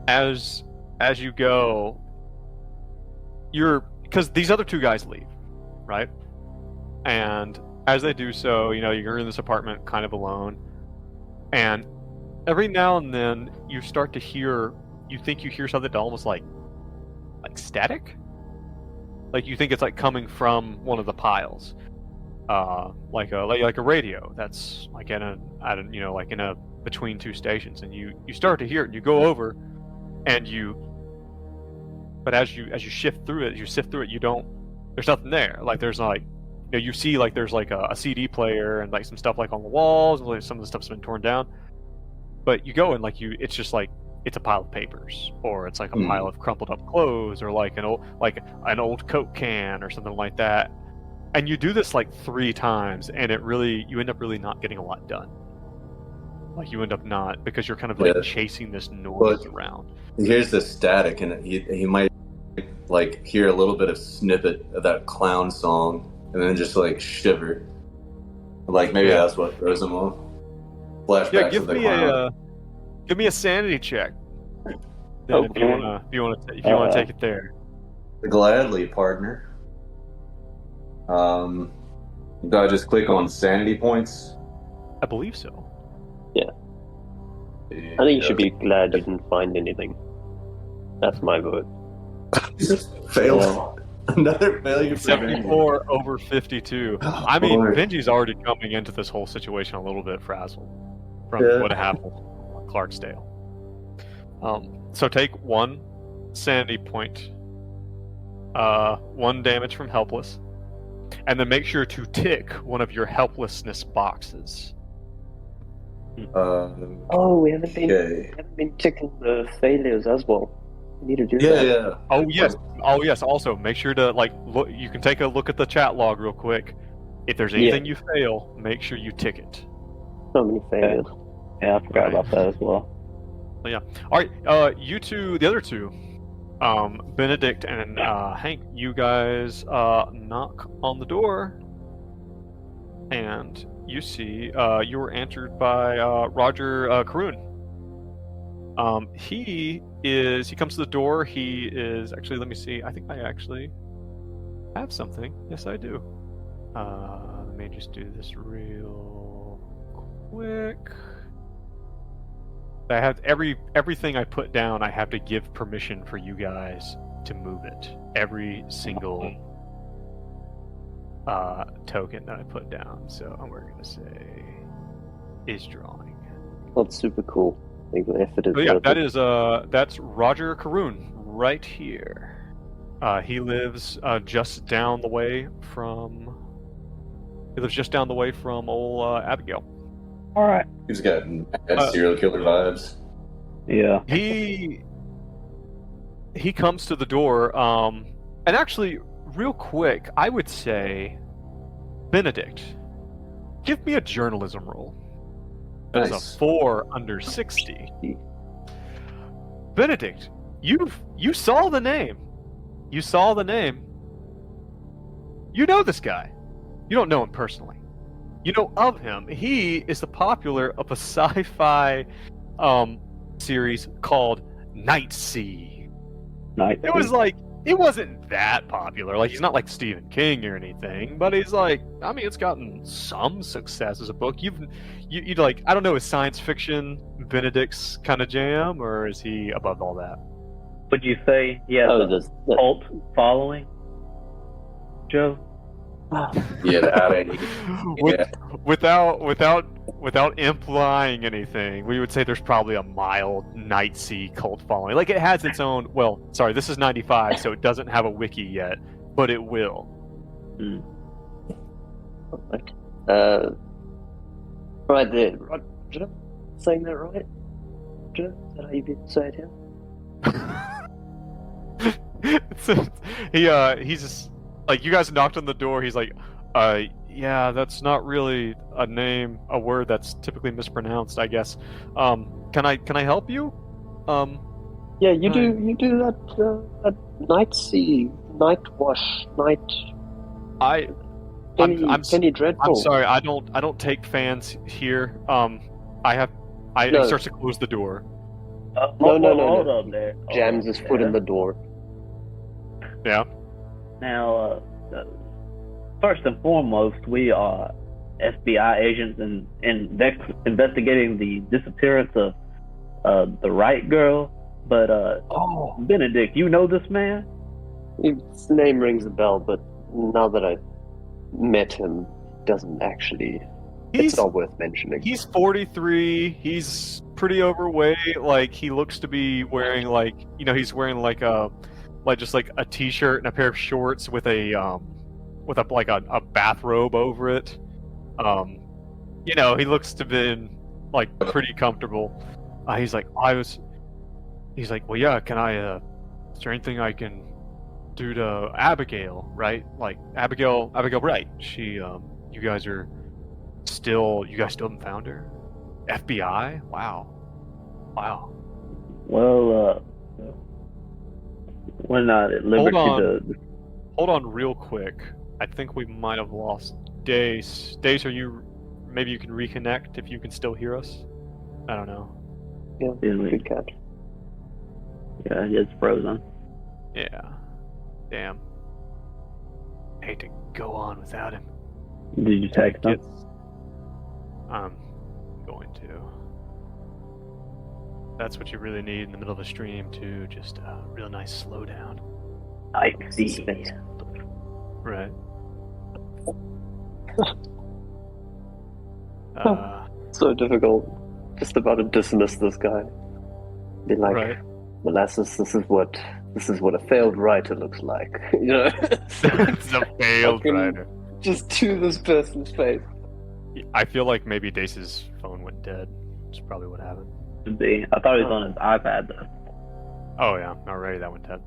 B: as you go, because these other two guys leave, right? And as they do so, you're in this apartment kind of alone, and every now and then you start to hear, you think you hear something almost like static, like you think it's like coming from one of the piles, like a radio that's like in a between two stations, and you start to hear it, and you go over, and but as you sift through it, there's nothing there. Like there's like, you see like there's like a CD player and like some stuff like on the walls, and like some of the stuff's been torn down. But you go and it's just like it's a pile of papers, or it's like a pile of crumpled up clothes, or like an old Coke can or something like that. And you do this like 3 times, and you end up really not getting a lot done. Like you end up not, because you're kind of like chasing this noise around.
D: Here's the static, and he might like hear a little bit of snippet of that clown song, and then just like shiver. Like maybe that's what throws him off. Flashbacks
B: Yeah,
D: of the clown.
B: give me a sanity check. Then
E: Oh,
B: if you want to take it there.
D: Gladly, partner. Do I just click on sanity points?
B: I believe so.
C: I think you should be glad you didn't find anything. That's my vote.
D: Failed.
E: Yeah.
D: Another failure for Benji.
B: 74 over 52.
D: Oh,
B: I mean,
D: boy.
B: Benji's already coming into this whole situation a little bit frazzled from what happened on Clarksdale. So take 1 sanity point, 1 damage from helpless, and then make sure to tick one of your helplessness boxes.
C: Oh, we haven't
D: Okay.
C: been ticking the failures as well. We need to do
D: Yeah,
C: that.
D: yeah.
B: Oh yes. Oh yes. Also, make sure to look. You can take a look at the chat log real quick. If there's anything you fail, make sure you tick it.
C: So many failures.
E: Yeah, I forgot about that as well.
B: All right. You two, the other two, Benedict and Hank, you guys knock on the door, and you see you were answered by Roger Karoon. He comes to the door. He is actually. Let me see. I think I actually have something. Yes, I do. Let me just do this real quick. I have everything I put down. I have to give permission for you guys to move it. Every single token that I put down. So we're gonna say is drawing.
C: That's super cool. I think the effort is
B: So yeah,
C: worth
B: that
C: it.
B: is that's Roger Karoon right here. He lives just down the way from. He lives just down the way from old Abigail.
E: All right.
D: He's got bad serial killer vibes.
E: Yeah.
B: He comes to the door, and actually, real quick, I would say, Benedict, give me a journalism roll. That is
D: Nice.
B: a 4 under 60. Benedict, you saw the name. You saw the name. You know this guy. You don't know him personally. You know of him. He is the popular of a sci-fi series called Night Sea.
E: Night.
B: It was like it wasn't that popular. Like he's not like Stephen King or anything, but he's like I mean it's gotten some success as a book. You like I don't know, is science fiction Benedict's kind of jam, or is he above all that?
E: Would you say he has a cult following, Joe?
D: Yeah,
B: Without implying anything, we would say there's probably a mild Night Sea cult following. Like it has its own. Well, sorry, this is 95, so it doesn't have a wiki yet, but it will.
C: Right there, Roger. Saying that right? Roger? Is that how you say it here?
B: He's just like you guys knocked on the door. He's like, yeah, that's not really a word that's typically mispronounced, I guess. Can I help you?
C: Yeah, you do that night sea, night wash, night. Penny Dreadful.
B: I'm sorry, I don't take fans here. He starts to close the door.
C: No.
E: Hold up there.
C: Jams his foot in the door.
B: Yeah.
E: Now, first and foremost, we are FBI agents and investigating the disappearance of the right girl. But Benedict, you know this man?
C: His name rings a bell, but now that I met him, it doesn't actually. It's not worth mentioning.
B: He's 43. He's pretty overweight. Like he looks to be wearing he's wearing just a t-shirt and a pair of shorts with a bathrobe over it. He looks to be like pretty comfortable. He's like, well, yeah. Can I? Is there anything I can do to Abigail? Right? Like Abigail, right? She, you guys still haven't found her? FBI? Wow.
E: Well, we're not at liberty to.
B: Hold on, real quick. I think we might have lost Dace. Dace, maybe you can reconnect if you can still hear us? I don't know.
C: Yeah, good catch.
E: Yeah, it's frozen.
B: Yeah. Damn. Hate to go on without him.
E: Did you text him?
B: I'm going to. That's what you really need in the middle of a stream, too. Just a real nice slowdown.
E: I see.
B: Right.
C: So difficult. Just about to dismiss this guy. Be like,
B: right.
C: Molasses, this is what a failed writer looks like.
B: It's a failed writer.
C: Just to this person's face.
B: I feel like maybe Dace's phone went dead. That's probably what happened.
E: Should be. I thought he was on his iPad though.
B: Oh yeah, already that went dead.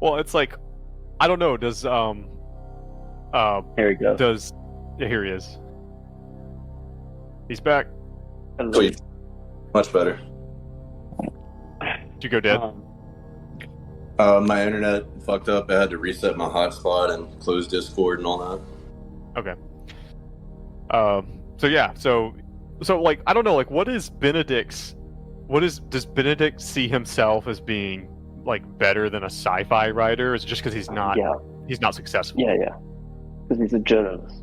B: Well, it's like, I don't know. Does
E: Here we go.
B: Yeah, here he is. He's back.
D: Sweet. Much better.
B: Did you go dead?
D: My internet fucked up. I had to reset my hotspot and close Discord and all that.
B: Okay. So yeah, so like, I don't know, like, does Benedict see himself as being like better than a sci-fi writer? Or is it just because he's not successful?
C: Yeah. Because he's a journalist.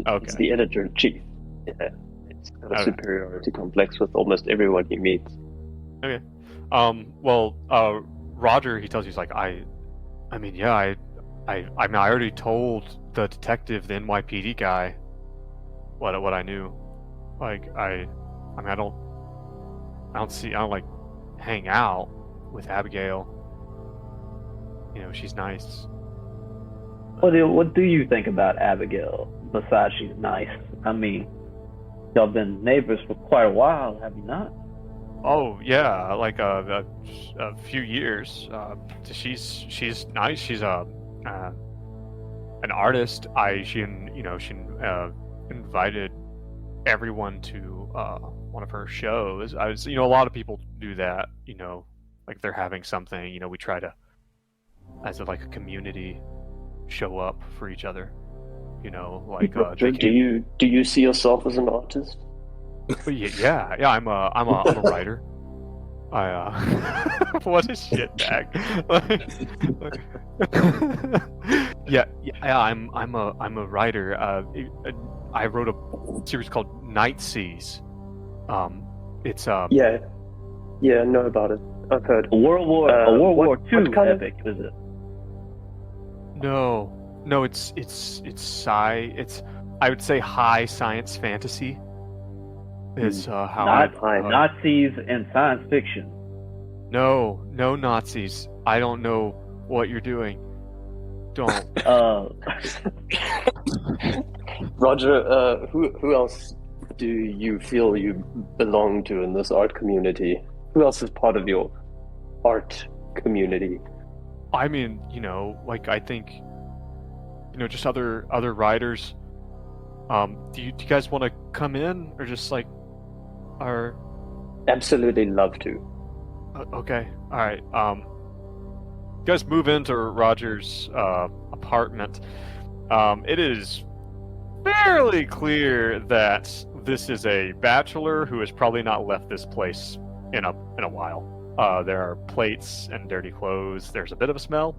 B: Okay.
C: He's the editor-in-chief. Yeah. It's got a
B: Okay.
C: superiority complex with almost everyone he meets.
B: Okay. Roger, he tells you, he's like, I already told the detective, the NYPD guy, what I knew. Like, I don't like hang out with Abigail. You know, she's nice.
E: What do you think about Abigail? Besides, she's nice. I mean, y'all been neighbors for quite a while, have you not?
B: Oh yeah, like a few years. She's nice. She's an artist. She invited everyone to one of her shows. A lot of people do that. Like they're having something. We try to, as a community, show up for each other.
C: Do you see yourself as an artist?
B: Yeah. I'm a writer. What a shitbag. I'm a writer. I wrote a series called Night Seas. It's
C: Yeah, I know about it. I've heard.
E: A World War II
C: what kind of-
E: epic, is it?
B: No, it's I would say high science fantasy. Is how
E: Nazis and science fiction.
B: No Nazis. I don't know what you're doing. Don't.
C: Roger, who else do you feel you belong to in this art community? Who else is part of your art community?
B: I mean, I think, just other writers. Do you guys want to come in, or just or?
C: Absolutely love to.
B: Okay, all right. You guys move into Roger's apartment. It is fairly clear that this is a bachelor who has probably not left this place in a while. There are plates and dirty clothes. There's a bit of a smell,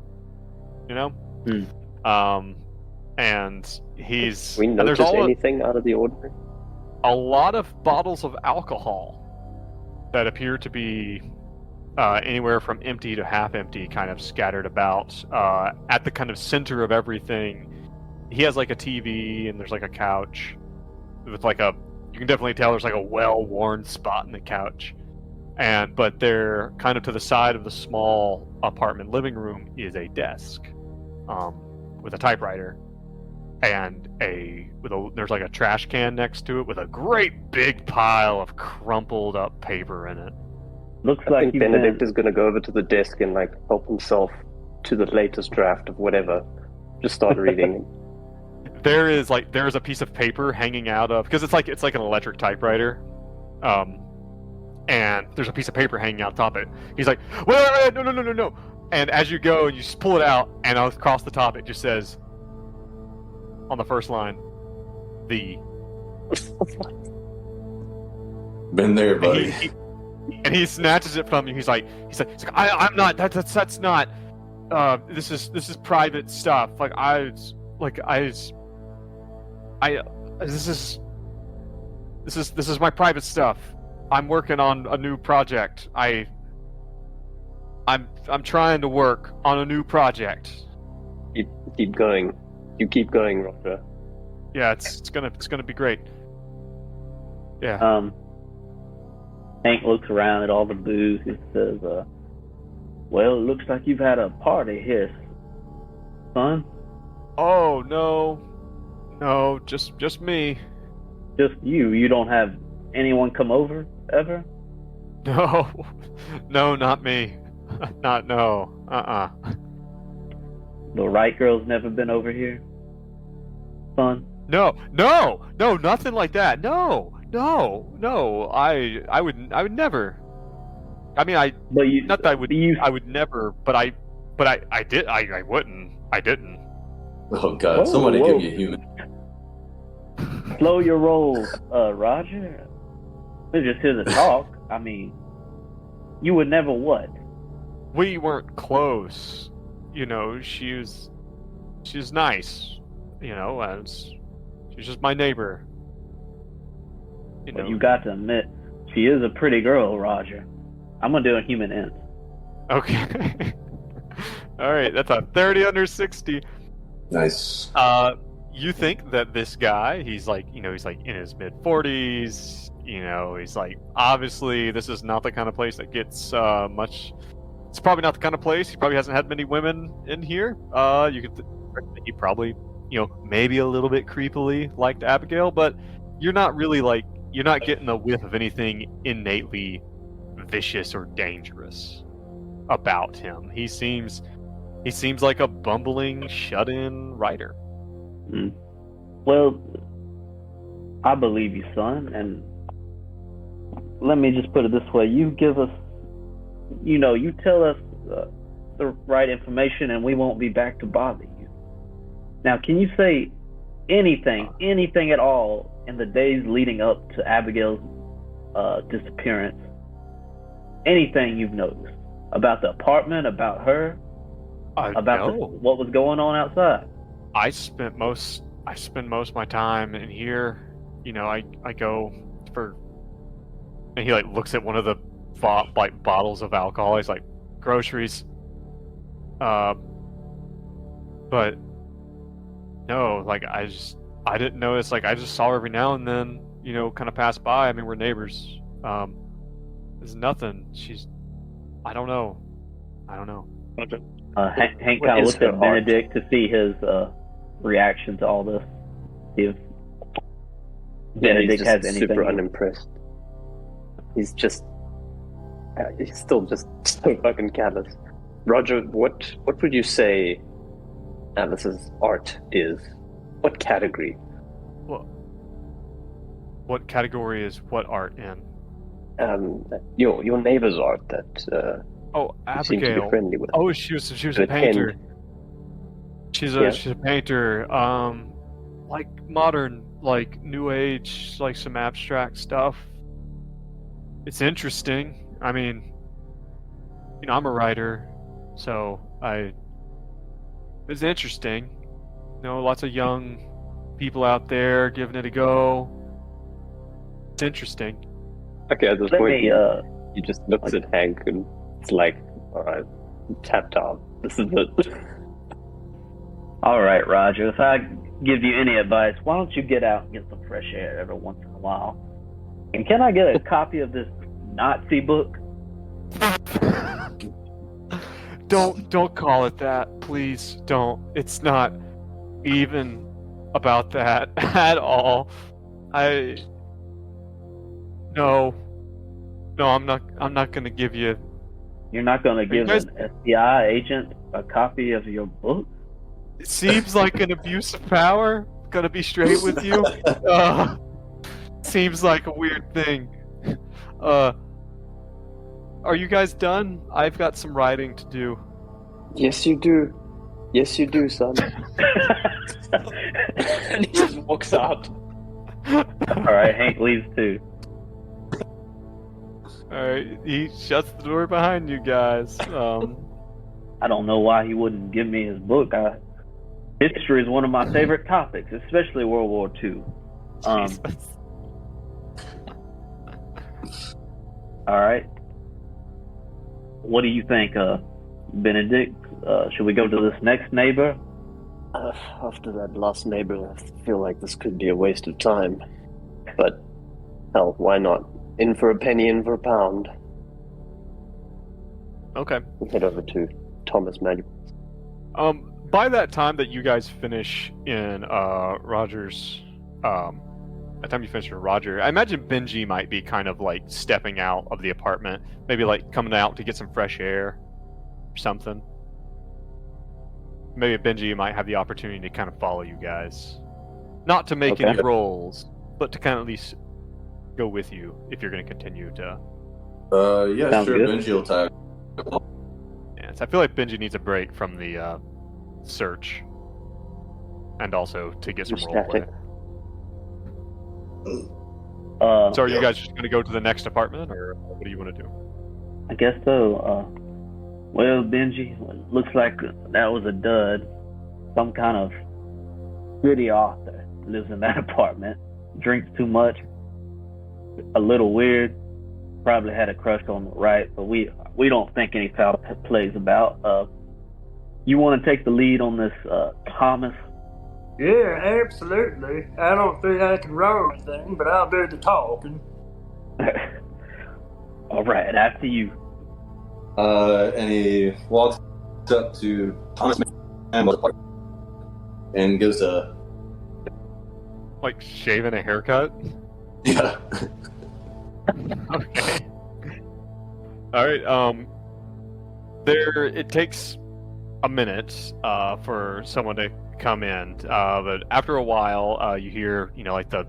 B: and he's.
C: We
B: and there's
C: notice anything out of the ordinary?
B: A lot of bottles of alcohol that appear to be anywhere from empty to half empty, kind of scattered about. At the kind of center of everything, he has a TV, and there's a couch with you can definitely tell there's a well-worn spot in the couch. But there, kind of to the side of the small apartment living room, is a desk with a typewriter, and there's a trash can next to it with a great big pile of crumpled up paper in it.
E: Looks
C: I
E: like
C: think Benedict is going to go over to the desk and help himself to the latest draft of whatever. Just start reading.
B: There is a piece of paper hanging out of, because it's like an electric typewriter, and there's a piece of paper hanging out top of it. He's like, wait, no. And as you go and you just pull it out, and across the top it just says, on the first line, "The."
D: Been there, buddy.
B: And he snatches it from you. He's like, I'm not. That's not. This is private stuff. This is my private stuff. I'm working on a new project. I'm trying to work on a new project.
C: Keep going. You keep going, Roger.
B: Yeah, it's gonna be great. Yeah.
E: Hank looks around at all the booze. He says, well, it looks like you've had a party here, son.
B: Oh, no, just me.
E: Just you. You don't have anyone come over ever?
B: No, no, not me. No.
E: The right girl's never been over here, son.
B: No, nothing like that. No. I would never. I mean,
E: But you,
B: not that I would.
E: you,
B: I would never. But I did. I wouldn't. I didn't.
D: Oh God!
E: Whoa,
D: Somebody
E: whoa.
D: give me a human.
E: slow your roll, Roger. We're just here to talk. I mean, you would never what?
B: We weren't close. You know, she was nice. You know, and she's just my neighbor. You know.
E: But you got to admit, she is a pretty girl, Roger. I'm gonna do a human int.
B: Okay. All right, that's a 30 under 60.
D: Nice.
B: You think that this guy, he's like in his mid 40s. You know, he's like, obviously, this is not the kind of place that gets much. It's probably not the kind of place. He probably hasn't had many women in here. You could he probably, maybe a little bit creepily liked Abigail, but you're not really you're not getting a whiff of anything innately vicious or dangerous about him. He seems like a bumbling, shut-in writer.
E: Well, I believe you, son, and let me just put it this way. You give us, you tell us the right information and we won't be back to bother you. Now, can you say anything at all in the days leading up to Abigail's disappearance? Anything you've noticed about the apartment, about her, about what was going on outside?
B: I spend most of my time in here. I go for, and he looks at one of the bottles of alcohol. He's like, groceries. But no, I didn't notice. I just saw her every now and then. Kind of pass by. I mean, we're neighbors. There's nothing. I don't know.
E: Hank kind of looked at Benedict to see his reaction to all this. See if Benedict has anything.
C: Super unimpressed. He's still just so fucking callous. Roger, what would you say Alice's art is? What category?
B: What category is what art in?
C: Your neighbor's art that you seem to be
B: Abigail.
C: friendly with.
B: Oh, she was a painter. She's a painter. Modern, new age, some abstract stuff. It's interesting. I mean, I'm a writer, so it's interesting. Lots of young people out there giving it a go. It's interesting.
C: Okay, at this point, he just looks at Hank and it's like, all right, tapped out. This is it.
E: All right, Roger. If I give you any advice, why don't you get out and get some fresh air every once in a while? And can I get a copy of this Nazi book?
B: Don't call it that, please. Don't. It's not even about that at all. No, I'm not gonna give you.
E: You're not gonna give an FBI agent a copy of your book?
B: It seems like an abuse of power. Gonna be straight with you. Seems like a weird thing. Are you guys done? I've got some writing to do.
C: Yes, you do. Yes, you do, son. And he just walks out.
E: All right, Hank leaves too.
B: Alright, he shuts the door behind you guys.
E: I don't know why he wouldn't give me his book. History is one of my favorite topics, especially World War II. All right. What do you think, Benedict? Should we go to this next neighbor?
C: After that last neighbor, I feel like this could be a waste of time. But, hell, why not? In for a penny, in for a pound.
B: Okay.
C: We'll head over to Thomas Manuel.
B: By that time that you guys finish in Roger's the time you finish with Roger, I imagine Benji might be kind of like stepping out of the apartment, maybe like coming out to get some fresh air or something. Maybe Benji might have the opportunity to kind of follow you guys. Not to make
E: Okay.
B: any rolls, but to kind of at least go with you if you're going to continue to.
D: Yeah,
E: Sounds
D: sure.
E: good.
D: Benji will tag.
B: Yeah, so I feel like Benji needs a break from the search, and also to get some
C: Just
B: roleplay.
C: static.
B: So are you guys just going to go to the next apartment, or what do you want to do?
E: I guess so. Well, Benji, looks like that was a dud. Some kind of city author lives in that apartment. Drinks too much. A little weird. Probably had a crush on the right, but we don't think any foul plays about. You want to take the lead on this, Thomas?
F: Yeah, absolutely. I don't think I can roll anything, but I'll do the talking.
E: All right, after you.
D: And he walks up to Thomas and gives a
B: Like shaving a haircut?
D: yeah.
B: Okay. All right. There. It takes a minute for someone to come in, but after a while, you hear like the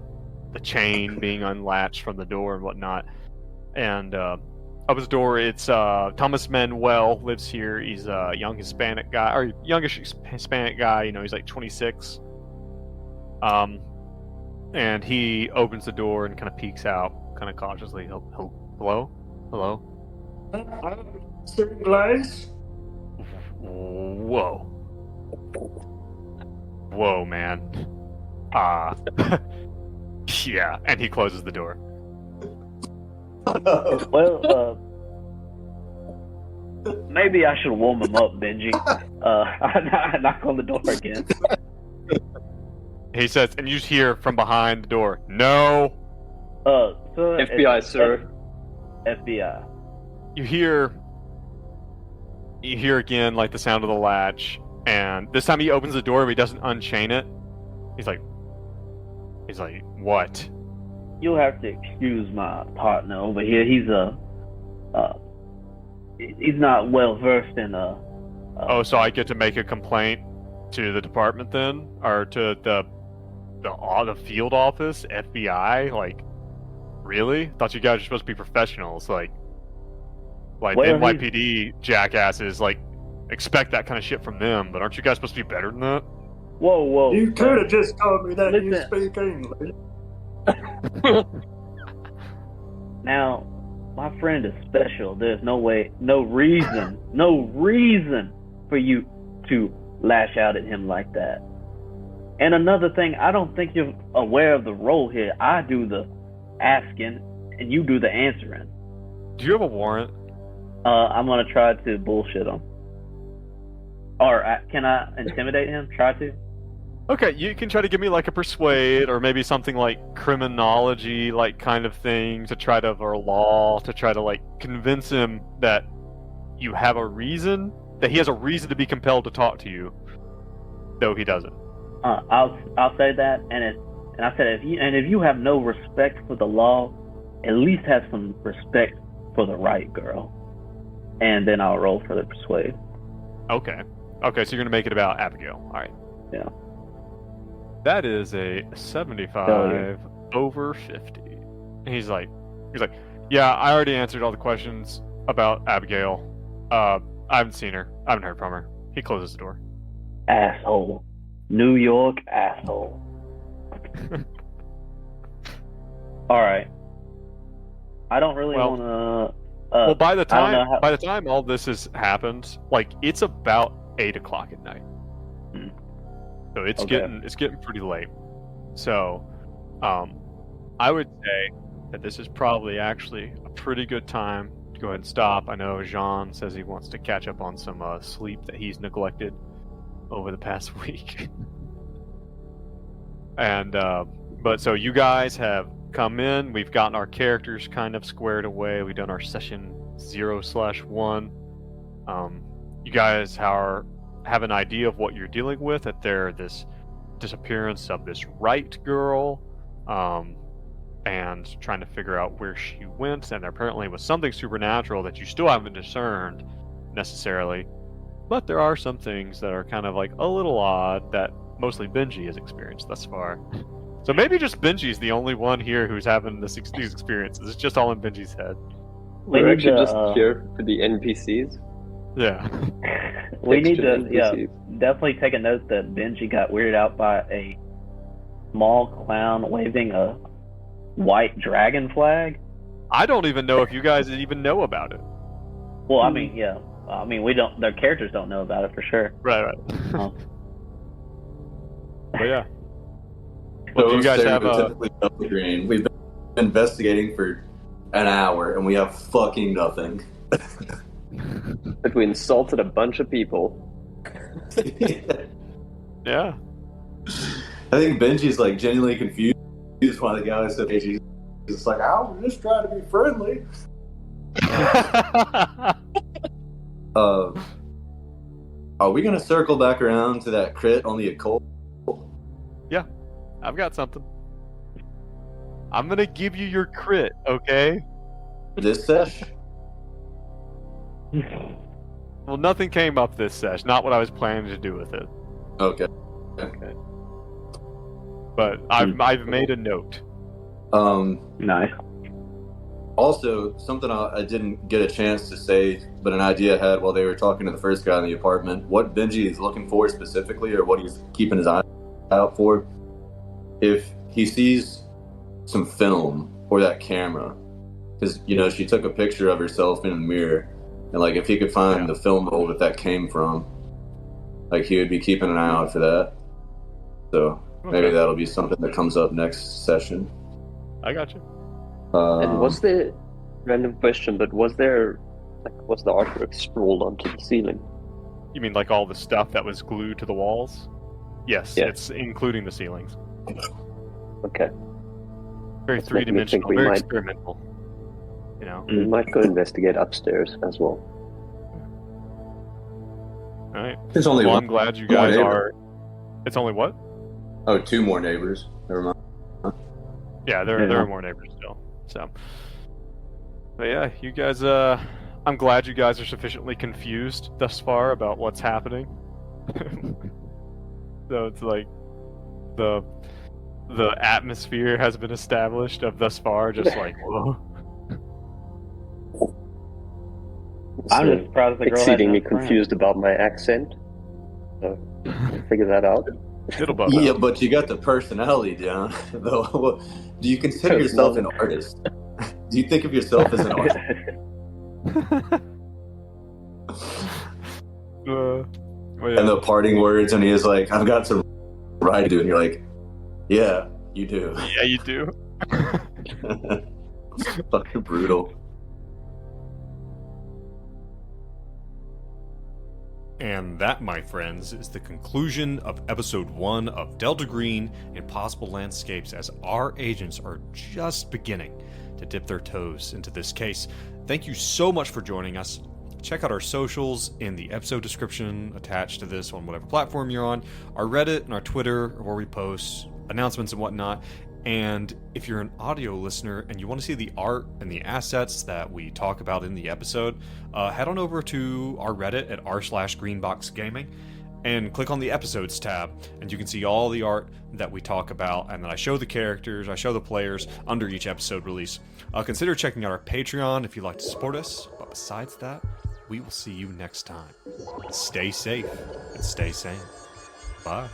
B: chain being unlatched from the door and whatnot, and up his door. It's Thomas Manuel lives here. He's a young Hispanic guy, or youngish Hispanic guy. He's like 26. And he opens the door and kind of peeks out, kind of cautiously. Hello?
F: Glaze?
B: Whoa, man. Yeah, and he closes the door.
E: Well, maybe I should warm him up, Benji. I knock on the door again.
B: He says, and you just hear from behind the door, "No."
E: So
C: FBI, sir.
E: FBI.
B: You hear again like the sound of the latch, and this time he opens the door, but he doesn't unchain it. He's like, "What?"
E: You'll have to excuse my partner over here. He's not well versed in
B: Oh, so I get to make a complaint to the department then, or to the field office, FBI? Like, really? Thought you guys were supposed to be professionals. Like
E: Well,
B: the NYPD jackasses expect that kind of shit from them. But aren't you guys supposed to be better than that?
E: Whoa.
F: You could have just told me that you
E: Listen.
F: speak English.
E: Now, my friend is special. There's no reason for you to lash out at him like that. And another thing, I don't think you're aware of the role here. I do the asking, and you do the answering.
B: Do you have a warrant?
E: I'm gonna try to bullshit him. Or can I intimidate him? Try to?
B: Okay, you can try to give me like a persuade, or maybe something like criminology, like kind of thing, to try to, or law, to try to convince him that you have a reason, that he has a reason to be compelled to talk to you, though he doesn't.
E: I'll say that, and I said if you have no respect for the law, at least have some respect for the right girl, and then I'll roll for the persuade.
B: Okay, so you're gonna make it about Abigail. All right.
E: Yeah.
B: That is a 75
E: Failure.
B: over 50. And he's like, yeah, I already answered all the questions about Abigail. I haven't seen her. I haven't heard from her. He closes the door.
E: Asshole. New York asshole. All right. I don't really
B: Well-
E: want to.
B: Well, by the
E: I don't know
B: time
E: how-
B: all this has happened, it's about 8 o'clock at night.
E: Hmm.
B: So it's
E: Okay.
B: getting pretty late. So, I would say that this is probably actually a pretty good time to go ahead and stop. I know Gian says he wants to catch up on some sleep that he's neglected over the past week. And but so you guys have come in. We've gotten our characters kind of squared away. We've done our session 0/1. You guys have an idea of what you're dealing with. That this disappearance of this right girl, and trying to figure out where she went. And there apparently was something supernatural that you still haven't discerned necessarily, but there are some things that are kind of like a little odd that mostly Benji has experienced thus far. So maybe just Benji's the only one here who's having these experiences. It's just all in Benji's head.
C: We're
E: need
C: actually
E: to,
C: just here for the NPCs.
B: Yeah.
E: We need
C: Extra
E: to, yeah,
C: NPCs.
E: definitely take a note that Benji got weirded out by a small clown waving a white dragon flag.
B: I don't even know if you guys even know about it.
E: Well, I mean, yeah. I mean, we don't. Their characters don't know about it for sure.
B: Right.
E: Um,
B: But yeah. Well, do you guys have a...
D: stereotypically Delta Green. We've been investigating for an hour and we have fucking nothing.
C: But we insulted a bunch of people.
B: Yeah.
D: I think Benji's like genuinely confused by the guy said he's just like, I was just trying to be friendly. Are we gonna circle back around to that crit on the occult?
B: Yeah, I've got something. I'm gonna give you your crit, okay?
D: This sesh?
B: Well, nothing came up this sesh. Not what I was planning to do with it.
D: Okay.
B: But I've made a note.
E: nice.
D: Also, something I didn't get a chance to say, but an idea I had while they were talking to the first guy in the apartment, what Benji is looking for specifically, or what he's keeping his eye out for, if he sees some film or that camera, because, you know, she took a picture of herself in a mirror, and, like, if he could find the film roll that came from, like, he would be keeping an eye out for that. So, maybe that'll be something that comes up next session.
B: I got you.
C: And was there, random question, but was the artwork scrolled onto the ceiling?
B: You mean like all the stuff that was glued to the walls? Yes,
C: Yeah.
B: it's including the ceilings.
C: Okay.
B: Very
C: That's making me think
B: three-dimensional,
C: we
B: very
C: might-
B: experimental. You know.
C: We might go investigate upstairs as well.
B: All right.
D: There's only
B: Well,
D: one.
B: I'm glad you
D: more
B: guys
D: neighbor.
B: are. It's only what?
D: Oh, 2 more neighbors. Never mind.
B: Yeah, there are more neighbors still. So, but yeah, you guys. I'm glad you guys are sufficiently confused thus far about what's happening. So it's like the atmosphere has been established of thus far, just like whoa.
E: I'm
C: So,
E: just surprised the girl
C: exceedingly
E: had no friends.
C: confused about my accent. So, figure that out.
B: It'll bug
D: Yeah,
B: out.
D: but you got the personality down. Though, do you consider
C: There's
D: yourself an
C: nothing.
D: artist? Do you think of yourself as an artist?
B: Well,
D: And
B: yeah.
D: the parting words, and he is like, "I've got some right to do," and you're like, "Yeah, you do."
B: Yeah, you do.
D: Fucking brutal.
A: And that, my friends, is the conclusion of episode 1 of Delta Green Impossible Landscapes, as our agents are just beginning to dip their toes into this case. Thank you so much for joining us. Check out our socials in the episode description attached to this on whatever platform you're on, our Reddit and our Twitter, where we post announcements and whatnot. And if you're an audio listener and you want to see the art and the assets that we talk about in the episode, head on over to our Reddit at r/greenboxgaming and click on the episodes tab, and you can see all the art that we talk about, and then I show the characters, I show the players under each episode release. Consider checking out our Patreon if you'd like to support us, but besides that, we will see you next time. Stay safe and stay sane. Bye.